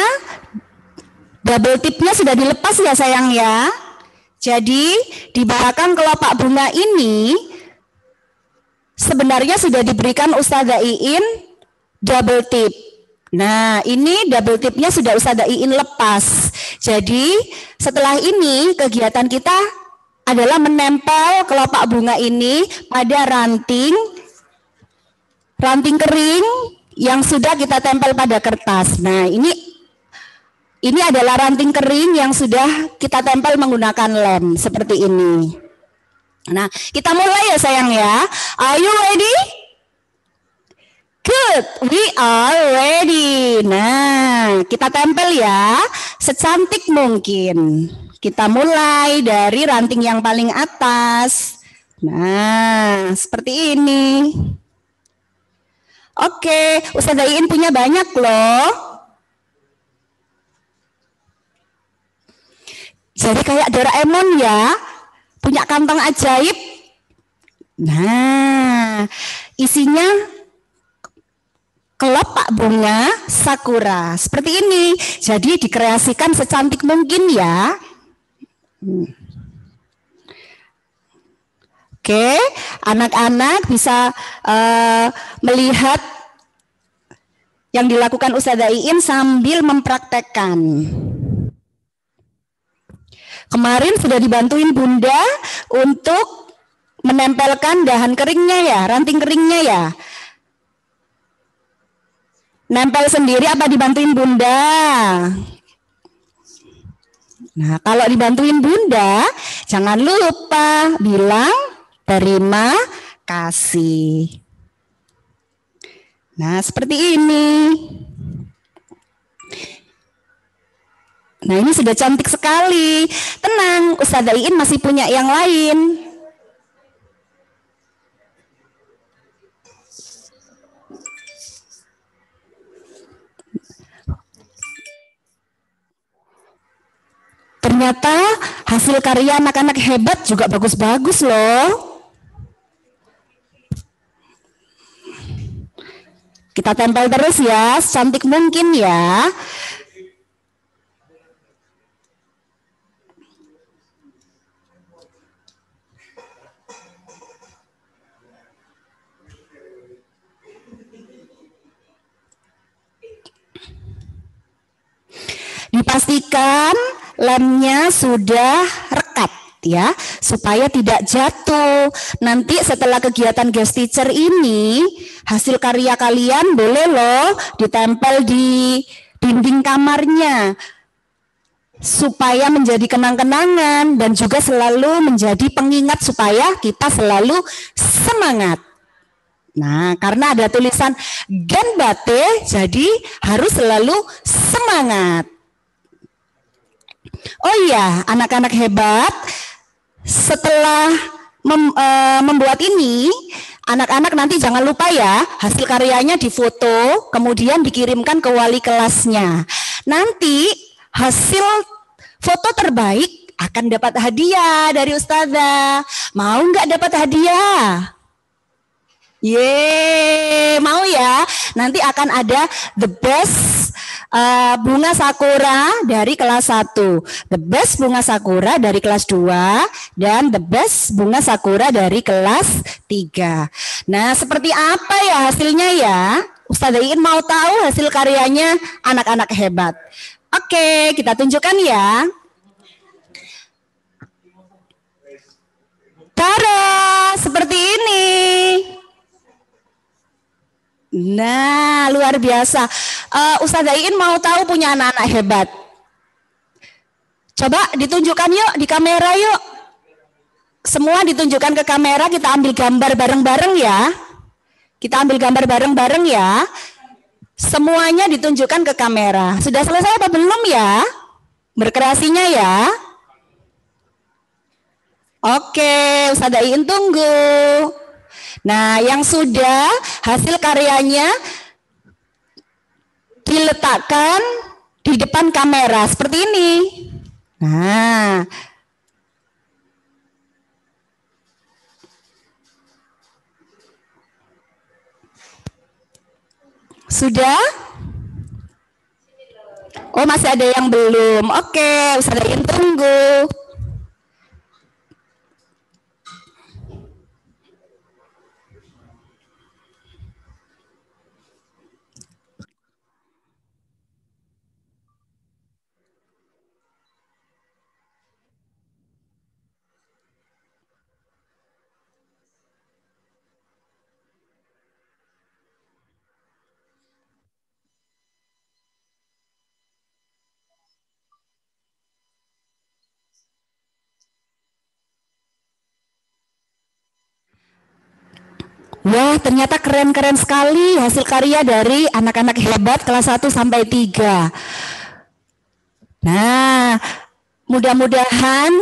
double tipnya sudah dilepas ya sayang ya. Jadi di belakang kelopak bunga ini sebenarnya sudah diberikan Ustazah Iin double tip. Nah, ini double tipnya sudah Ustazah Iin lepas. Jadi setelah ini kegiatan kita adalah menempel kelopak bunga ini pada ranting kering yang sudah kita tempel pada kertas. Nah, ini adalah ranting kering yang sudah kita tempel menggunakan lem seperti ini. Nah, kita mulai ya sayang ya. Are you ready? Good, we are ready. Nah, kita tempel ya secantik mungkin. Kita mulai dari ranting yang paling atas. Nah, seperti ini. Oke, Ustazah Iin punya banyak loh. Jadi kayak Doraemon ya, punya kantong ajaib. Nah, isinya kelopak bunga sakura seperti ini. Jadi dikreasikan secantik mungkin ya. Oke, anak-anak bisa melihat yang dilakukan Ustazah Iin sambil mempraktekkan. Kemarin sudah dibantuin Bunda untuk menempelkan dahan keringnya ya, ranting keringnya ya. Nempel sendiri apa dibantuin Bunda? Nah, kalau dibantuin Bunda, jangan lupa bilang terima kasih. Nah, seperti ini. Nah, ini sudah cantik sekali. Tenang, Ustazah Iin masih punya yang lain. Ternyata hasil karya anak-anak hebat juga bagus-bagus loh. Kita tempel terus ya, cantik mungkin ya. Dipastikan lemnya sudah rekat ya, supaya tidak jatuh. Nanti setelah kegiatan guest teacher ini, hasil karya kalian boleh loh ditempel di dinding kamarnya, supaya menjadi kenang-kenangan dan juga selalu menjadi pengingat supaya kita selalu semangat. Nah, karena ada tulisan Genbate, jadi harus selalu semangat. Oh iya, anak-anak hebat, setelah membuat ini, anak-anak nanti jangan lupa ya, hasil karyanya difoto, kemudian dikirimkan ke wali kelasnya. Nanti hasil foto terbaik akan dapat hadiah dari Ustazah. Mau nggak dapat hadiah? Yeay, mau ya? Nanti akan ada the best bunga sakura dari kelas 1, the best bunga sakura dari kelas 2, dan the best bunga sakura dari kelas 3. Nah, seperti apa ya hasilnya ya? Ustazah Iin mau tahu hasil karyanya anak-anak hebat. Oke, kita tunjukkan ya. Tada, seperti ini. Nah, luar biasa. Ustazah Iin mau tahu punya anak-anak hebat. Coba ditunjukkan yuk di kamera yuk. Semua ditunjukkan ke kamera, kita ambil gambar bareng-bareng ya. Kita ambil gambar bareng-bareng ya. Semuanya ditunjukkan ke kamera. Sudah selesai apa belum ya? Berkreasinya ya. Oke, Ustazah Iin tunggu. Nah, yang sudah hasil karyanya diletakkan di depan kamera seperti ini. Nah, sudah? Oh, masih ada yang belum. Oke, Ustazah Iin tunggu. Wah, ternyata keren-keren sekali hasil karya dari anak-anak hebat kelas 1 sampai 3. Nah, mudah-mudahan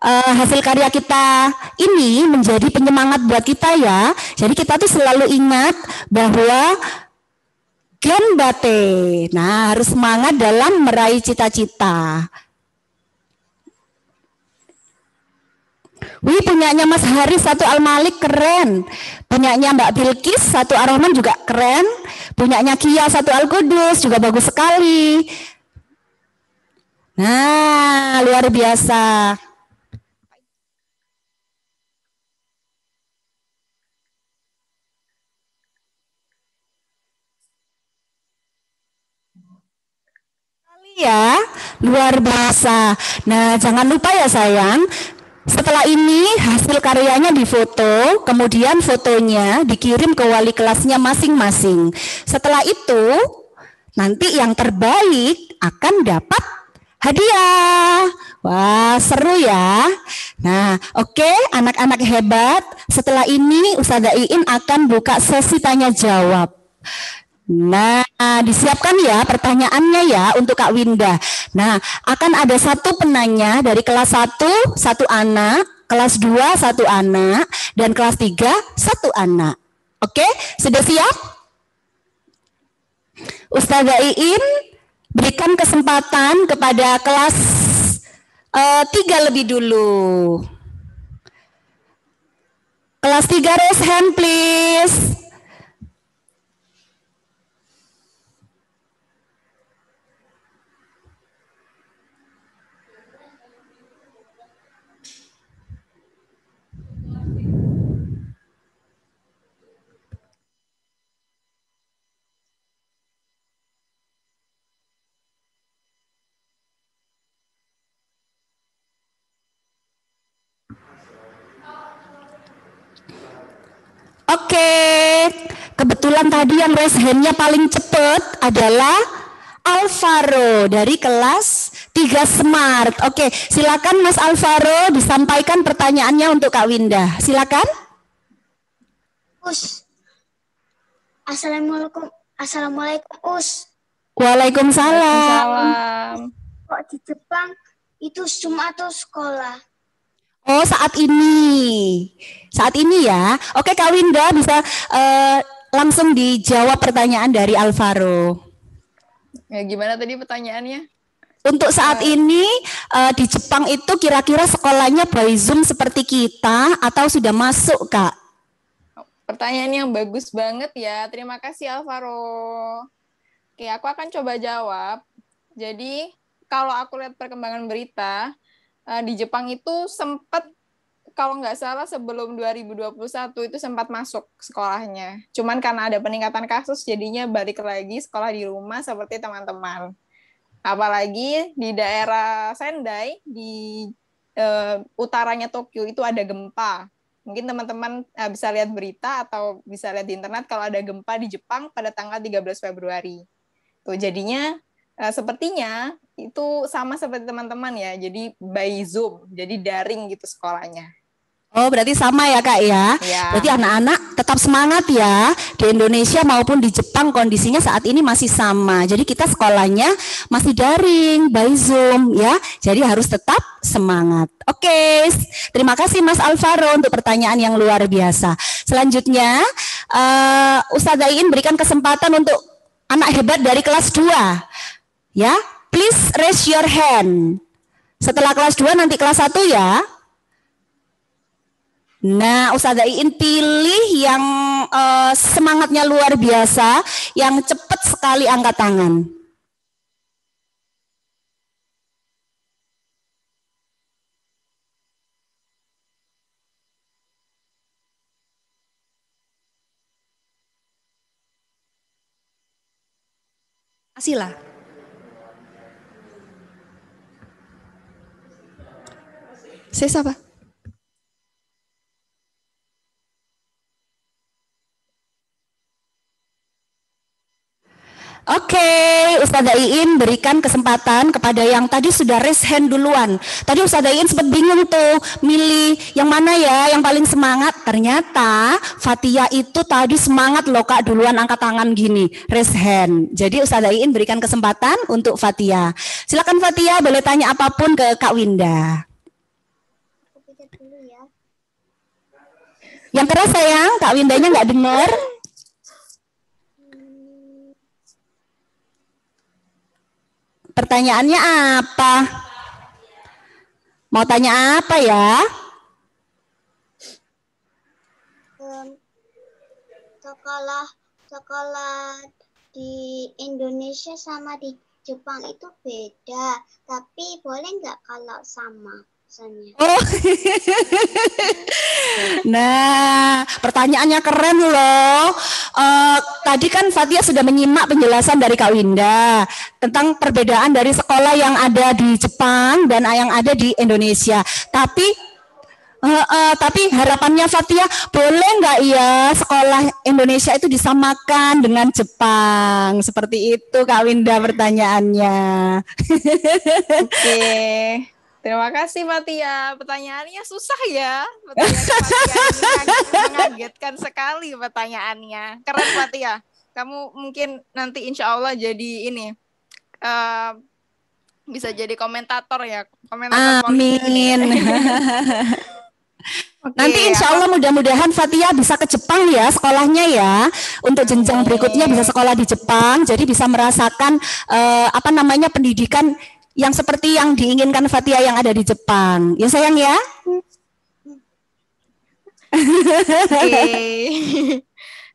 hasil karya kita ini menjadi penyemangat buat kita ya. Jadi kita tuh selalu ingat bahwa Genbate. Nah, harus semangat dalam meraih cita-cita. Wih, punyanya Mas Haris satu Al-Malik keren. Punyanya Mbak Bilkis satu Ar-Rahman juga keren. Punyanya Kia satu Al-Qudus juga bagus sekali. Nah, luar biasa. Ya, luar biasa. Nah, jangan lupa ya sayang, setelah ini hasil karyanya difoto, kemudian fotonya dikirim ke wali kelasnya masing-masing. Setelah itu, nanti yang terbaik akan dapat hadiah. Wah, seru ya. Nah, oke, anak-anak hebat. Setelah ini Ustazah Iin akan buka sesi tanya jawab. Nah, disiapkan ya pertanyaannya ya untuk Kak Winda. Nah, akan ada satu penanya dari kelas 1, satu anak, kelas 2, satu anak, dan kelas 3, satu anak. Oke, sudah siap? Ustazah Iin berikan kesempatan kepada kelas 3 lebih dulu. Kelas 3 raise hand please. Oke, kebetulan tadi yang raise hand-nya paling cepat adalah Alvaro dari kelas 3 Smart. Oke, silakan Mas Alvaro disampaikan pertanyaannya untuk Kak Winda. Silakan. Us. Assalamualaikum. Assalamualaikum Us. Waalaikumsalam. Salam. Kok di Jepang itu Zoom atau sekolah? Oh, saat ini ya. Oke, Kak Winda bisa langsung dijawab pertanyaan dari Alvaro. Ya, gimana tadi pertanyaannya? Untuk saat ini di Jepang itu kira-kira sekolahnya by Zoom seperti kita atau sudah masuk, Kak? Pertanyaan yang bagus banget ya. Terima kasih Alvaro. Oke, aku akan coba jawab. Jadi, kalau aku lihat perkembangan berita, di Jepang itu sempat, kalau nggak salah sebelum 2021 itu sempat masuk sekolahnya. Cuman karena ada peningkatan kasus, jadinya balik lagi sekolah di rumah seperti teman-teman. Apalagi di daerah Sendai, di utaranya Tokyo itu ada gempa. Mungkin teman-teman bisa lihat berita atau bisa lihat di internet kalau ada gempa di Jepang pada tanggal 13 Februari. Tuh, jadinya sepertinya itu sama seperti teman-teman ya, jadi by Zoom, jadi daring gitu sekolahnya. Oh, berarti sama ya, Kak ya? Ya. Berarti anak-anak tetap semangat ya. Di Indonesia maupun di Jepang kondisinya saat ini masih sama. Jadi kita sekolahnya masih daring, by Zoom ya. Jadi harus tetap semangat. Oke, terima kasih Mas Alvaro untuk pertanyaan yang luar biasa. Selanjutnya, Ustazah Iin berikan kesempatan untuk anak hebat dari kelas 2. Ya, please raise your hand. Setelah kelas 2 nanti kelas 1 ya. Nah, Ustazah Iin pilih yang semangatnya luar biasa, yang cepat sekali angkat tangan. Asilah. Saya siapa? Oke, Ustazah Iin berikan kesempatan kepada yang tadi sudah raise hand duluan. Tadi Ustazah Iin sempat bingung tuh, milih yang mana ya yang paling semangat. Ternyata Fatia itu tadi semangat loh Kak, duluan angkat tangan gini, raise hand. Jadi Ustazah Iin berikan kesempatan untuk Fatia. Silakan Fatia, boleh tanya apapun ke Kak Winda. belajar dulu ya. Yang keras sayang, Kak Windanya nggak dengar. Pertanyaannya apa? Mau tanya apa ya? Sekolah di Indonesia sama di Jepang itu beda, tapi boleh nggak kalau sama? Misalnya. Oh. Nah, pertanyaannya keren loh. Tadi kan Fatia sudah menyimak penjelasan dari Kak Winda tentang perbedaan dari sekolah yang ada di Jepang dan yang ada di Indonesia. Tapi harapannya Fatia, boleh nggak ya sekolah Indonesia itu disamakan dengan Jepang? Seperti itu Kak Winda pertanyaannya. Oke. Terima kasih Fatia. Pertanyaannya susah ya. Pertanyaan Fatia ini mengagetkan sekali pertanyaannya. Keren Fatia. Kamu mungkin nanti insya Allah jadi ini. Bisa jadi komentator ya. Komentator Amin. Oke, Nanti insya Allah mudah-mudahan Fatia bisa ke Jepang ya sekolahnya ya. Untuk jenjang berikutnya bisa sekolah di Jepang. Jadi bisa merasakan pendidikan yang seperti yang diinginkan Fatia yang ada di Jepang. Ya sayang ya. Oke.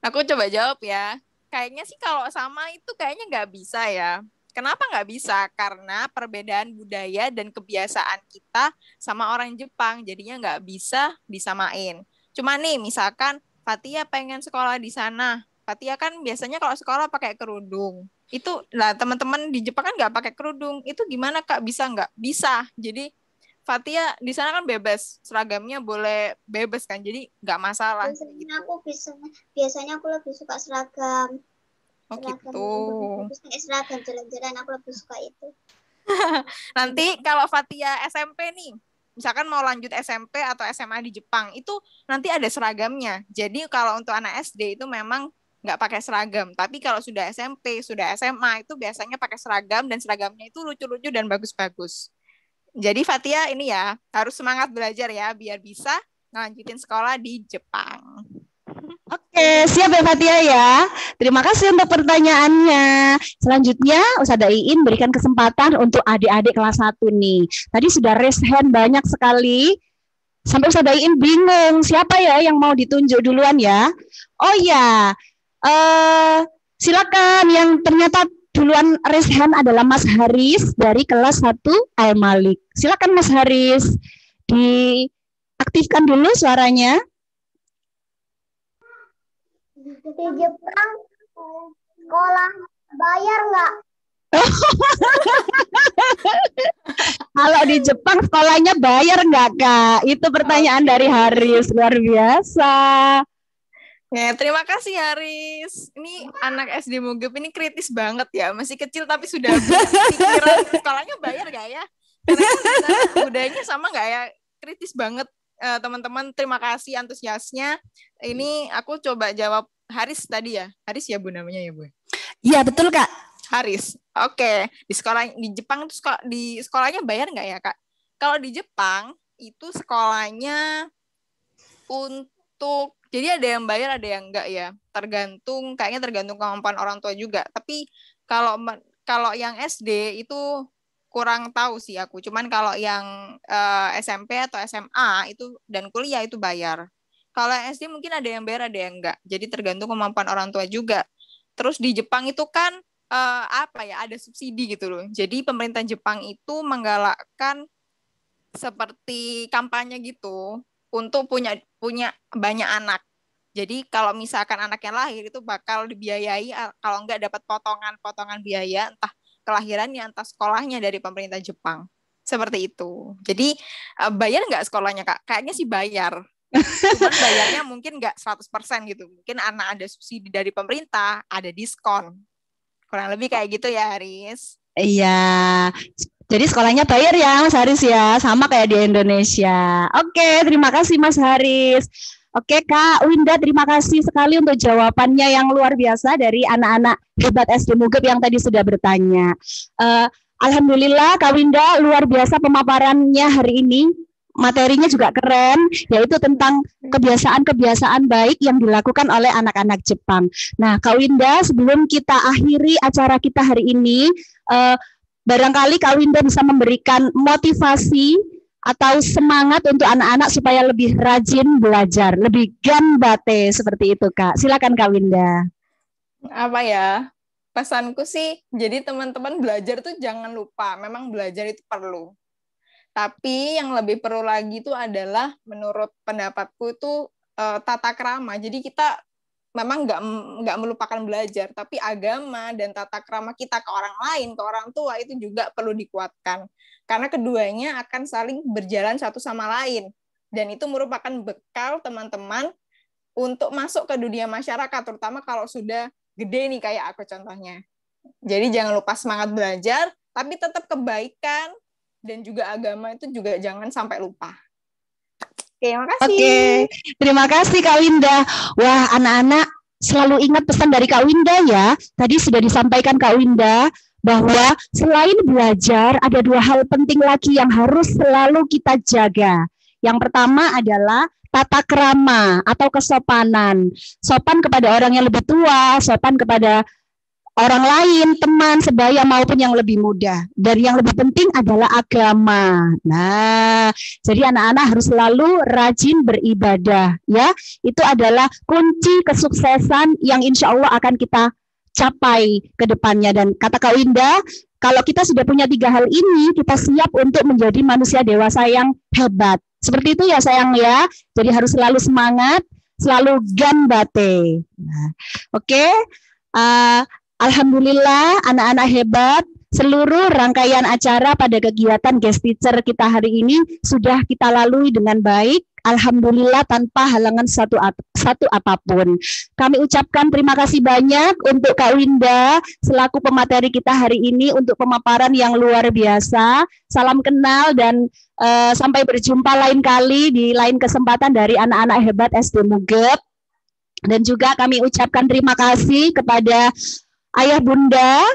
Aku coba jawab ya. Kayaknya sih kalau sama itu kayaknya nggak bisa ya. Kenapa nggak bisa? Karena perbedaan budaya dan kebiasaan kita sama orang Jepang. Jadinya nggak bisa disamain. Cuma nih misalkan Fatia pengen sekolah di sana. Fatia kan biasanya kalau sekolah pakai kerudung. Itu lah teman-teman di Jepang kan nggak pakai kerudung. Itu gimana Kak? Bisa nggak? Bisa. Jadi Fatia di sana kan bebas, seragamnya boleh bebas kan, jadi nggak masalah. Biasanya aku lebih suka seragam. Oh gitu. Seragam jalan-jalan aku lebih suka itu. Nanti kalau Fatia SMP nih, misalkan mau lanjut SMP atau SMA di Jepang, itu nanti ada seragamnya. Jadi kalau untuk anak SD itu memang nggak pakai seragam, tapi kalau sudah SMP, sudah SMA itu biasanya pakai seragam dan seragamnya itu lucu-lucu dan bagus-bagus. Jadi Fatia ini ya harus semangat belajar ya biar bisa ngelanjutin sekolah di Jepang. Oke, siap ya Fatia ya. Terima kasih untuk pertanyaannya. Selanjutnya Ustazah Iin berikan kesempatan untuk adik-adik kelas 1 nih. Tadi sudah raise hand banyak sekali. Sampai Ustazah Iin bingung siapa ya yang mau ditunjuk duluan ya. Oh ya. Silakan yang ternyata duluan raise hand adalah Mas Haris dari kelas 1 Al-Malik. Silakan Mas Haris, diaktifkan dulu suaranya. Di Jepang sekolah bayar nggak? Kalau di Jepang sekolahnya bayar nggak Kak? Itu pertanyaan dari Haris, luar biasa. Ya, terima kasih Haris. Ini anak SD Mugep ini kritis banget ya. Masih kecil tapi sudah pikiran sekolahnya bayar gak ya? Karena budayanya sama gak ya? Kritis banget teman-teman. Terima kasih antusiasnya. Ini aku coba jawab Haris tadi ya. Haris ya Bu namanya ya Bu? Iya betul Kak. Haris. Oke. Di Jepang itu di sekolahnya bayar gak ya Kak? Kalau di Jepang itu sekolahnya jadi ada yang bayar, ada yang enggak ya. Kayaknya tergantung kemampuan orang tua juga. Tapi kalau yang SD itu kurang tahu sih aku. Cuman kalau yang SMP atau SMA itu dan kuliah itu bayar. Kalau yang SD mungkin ada yang bayar, ada yang enggak. Jadi tergantung kemampuan orang tua juga. Terus di Jepang itu kan ada subsidi gitu loh. Jadi pemerintah Jepang itu menggalakkan seperti kampanye gitu untuk punya banyak anak. Jadi kalau misalkan anaknya lahir itu bakal dibiayai, kalau enggak dapat potongan biaya entah kelahirannya, entah sekolahnya dari pemerintah Jepang. Seperti itu. Jadi bayar nggak sekolahnya Kak? Kayaknya sih bayar. Cuman bayarnya mungkin nggak 100% gitu. Mungkin anak ada subsidi dari pemerintah, ada diskon. Kurang lebih kayak gitu ya Haris. Iya. Jadi sekolahnya bayar ya Mas Haris ya, sama kayak di Indonesia. Oke, terima kasih Mas Haris. Oke Kak Winda, terima kasih sekali untuk jawabannya yang luar biasa dari anak-anak hebat SD Mugep yang tadi sudah bertanya. Alhamdulillah Kak Winda luar biasa pemaparannya hari ini. materinya juga keren, yaitu tentang kebiasaan-kebiasaan baik yang dilakukan oleh anak-anak Jepang. Nah, Kak Winda, sebelum kita akhiri acara kita hari ini, barangkali Kak Winda bisa memberikan motivasi atau semangat untuk anak-anak supaya lebih rajin belajar, lebih ganbate seperti itu, Kak. Silakan Kak Winda. Apa ya? Pesanku sih, jadi teman-teman belajar tuh jangan lupa, memang belajar itu perlu. Tapi yang lebih perlu lagi itu adalah menurut pendapatku itu tata krama. Jadi kita memang nggak melupakan belajar, tapi agama dan tata krama kita ke orang lain, ke orang tua itu juga perlu dikuatkan. Karena keduanya akan saling berjalan satu sama lain. Dan itu merupakan bekal teman-teman untuk masuk ke dunia masyarakat, terutama kalau sudah gede nih kayak aku contohnya. Jadi jangan lupa semangat belajar, tapi tetap kebaikan dan juga agama itu juga jangan sampai lupa. Oke, makasih. Oke, terima kasih Kak Winda. Wah, anak-anak selalu ingat pesan dari Kak Winda ya. Tadi sudah disampaikan Kak Winda bahwa selain belajar ada 2 hal penting lagi yang harus selalu kita jaga. Yang pertama adalah tata krama atau kesopanan. Sopan kepada orang yang lebih tua, sopan kepada orang lain, teman, sebaya maupun yang lebih muda. Dan yang lebih penting adalah agama. Nah, jadi anak-anak harus selalu rajin beribadah, ya. Itu adalah kunci kesuksesan yang insya Allah akan kita capai ke depannya. Dan kata Kak Winda, kalau kita sudah punya 3 hal ini, kita siap untuk menjadi manusia dewasa yang hebat. Seperti itu ya sayang ya. Jadi harus selalu semangat, selalu ganbate. Nah, oke. Alhamdulillah anak-anak hebat, seluruh rangkaian acara pada kegiatan guest teacher kita hari ini sudah kita lalui dengan baik. Alhamdulillah tanpa halangan satu apapun. Kami ucapkan terima kasih banyak untuk Kak Winda selaku pemateri kita hari ini untuk pemaparan yang luar biasa. Salam kenal dan sampai berjumpa lain kali di lain kesempatan dari anak-anak hebat SD Mugep. Dan juga kami ucapkan terima kasih kepada Ayah Bunda,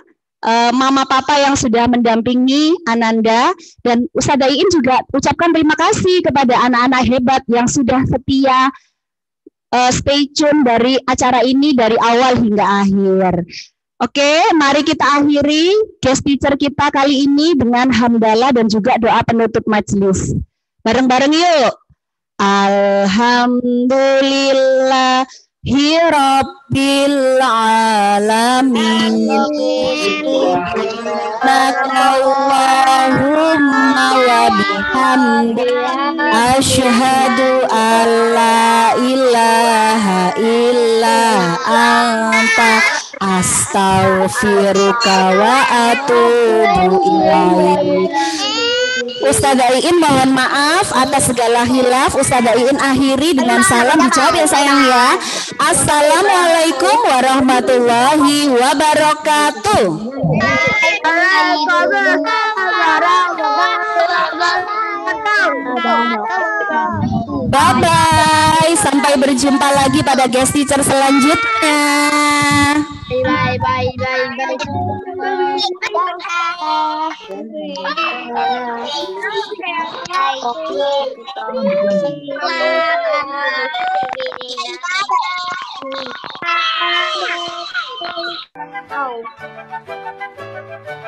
Mama Papa yang sudah mendampingi Ananda, dan Ustadzah Iin juga ucapkan terima kasih kepada anak-anak hebat yang sudah setia stay tune dari acara ini dari awal hingga akhir. Oke, mari kita akhiri guest teacher kita kali ini dengan hamdalah dan juga doa penutup majelis. Bareng-bareng yuk. Alhamdulillah Rabbil alamin. Allahumma wa bihamdika asyhadu an la ilaha illa anta astaghfiruka wa atubu ilaik. Ustadzah Iin mohon maaf atas segala hilaf. Ustadzah Iin akhiri dengan salam, dijawab ya sayang ya. Assalamualaikum warahmatullahi wabarakatuh. Bye bye. Sampai berjumpa lagi pada guest teacher selanjutnya. Bye bye bye bye. Bye.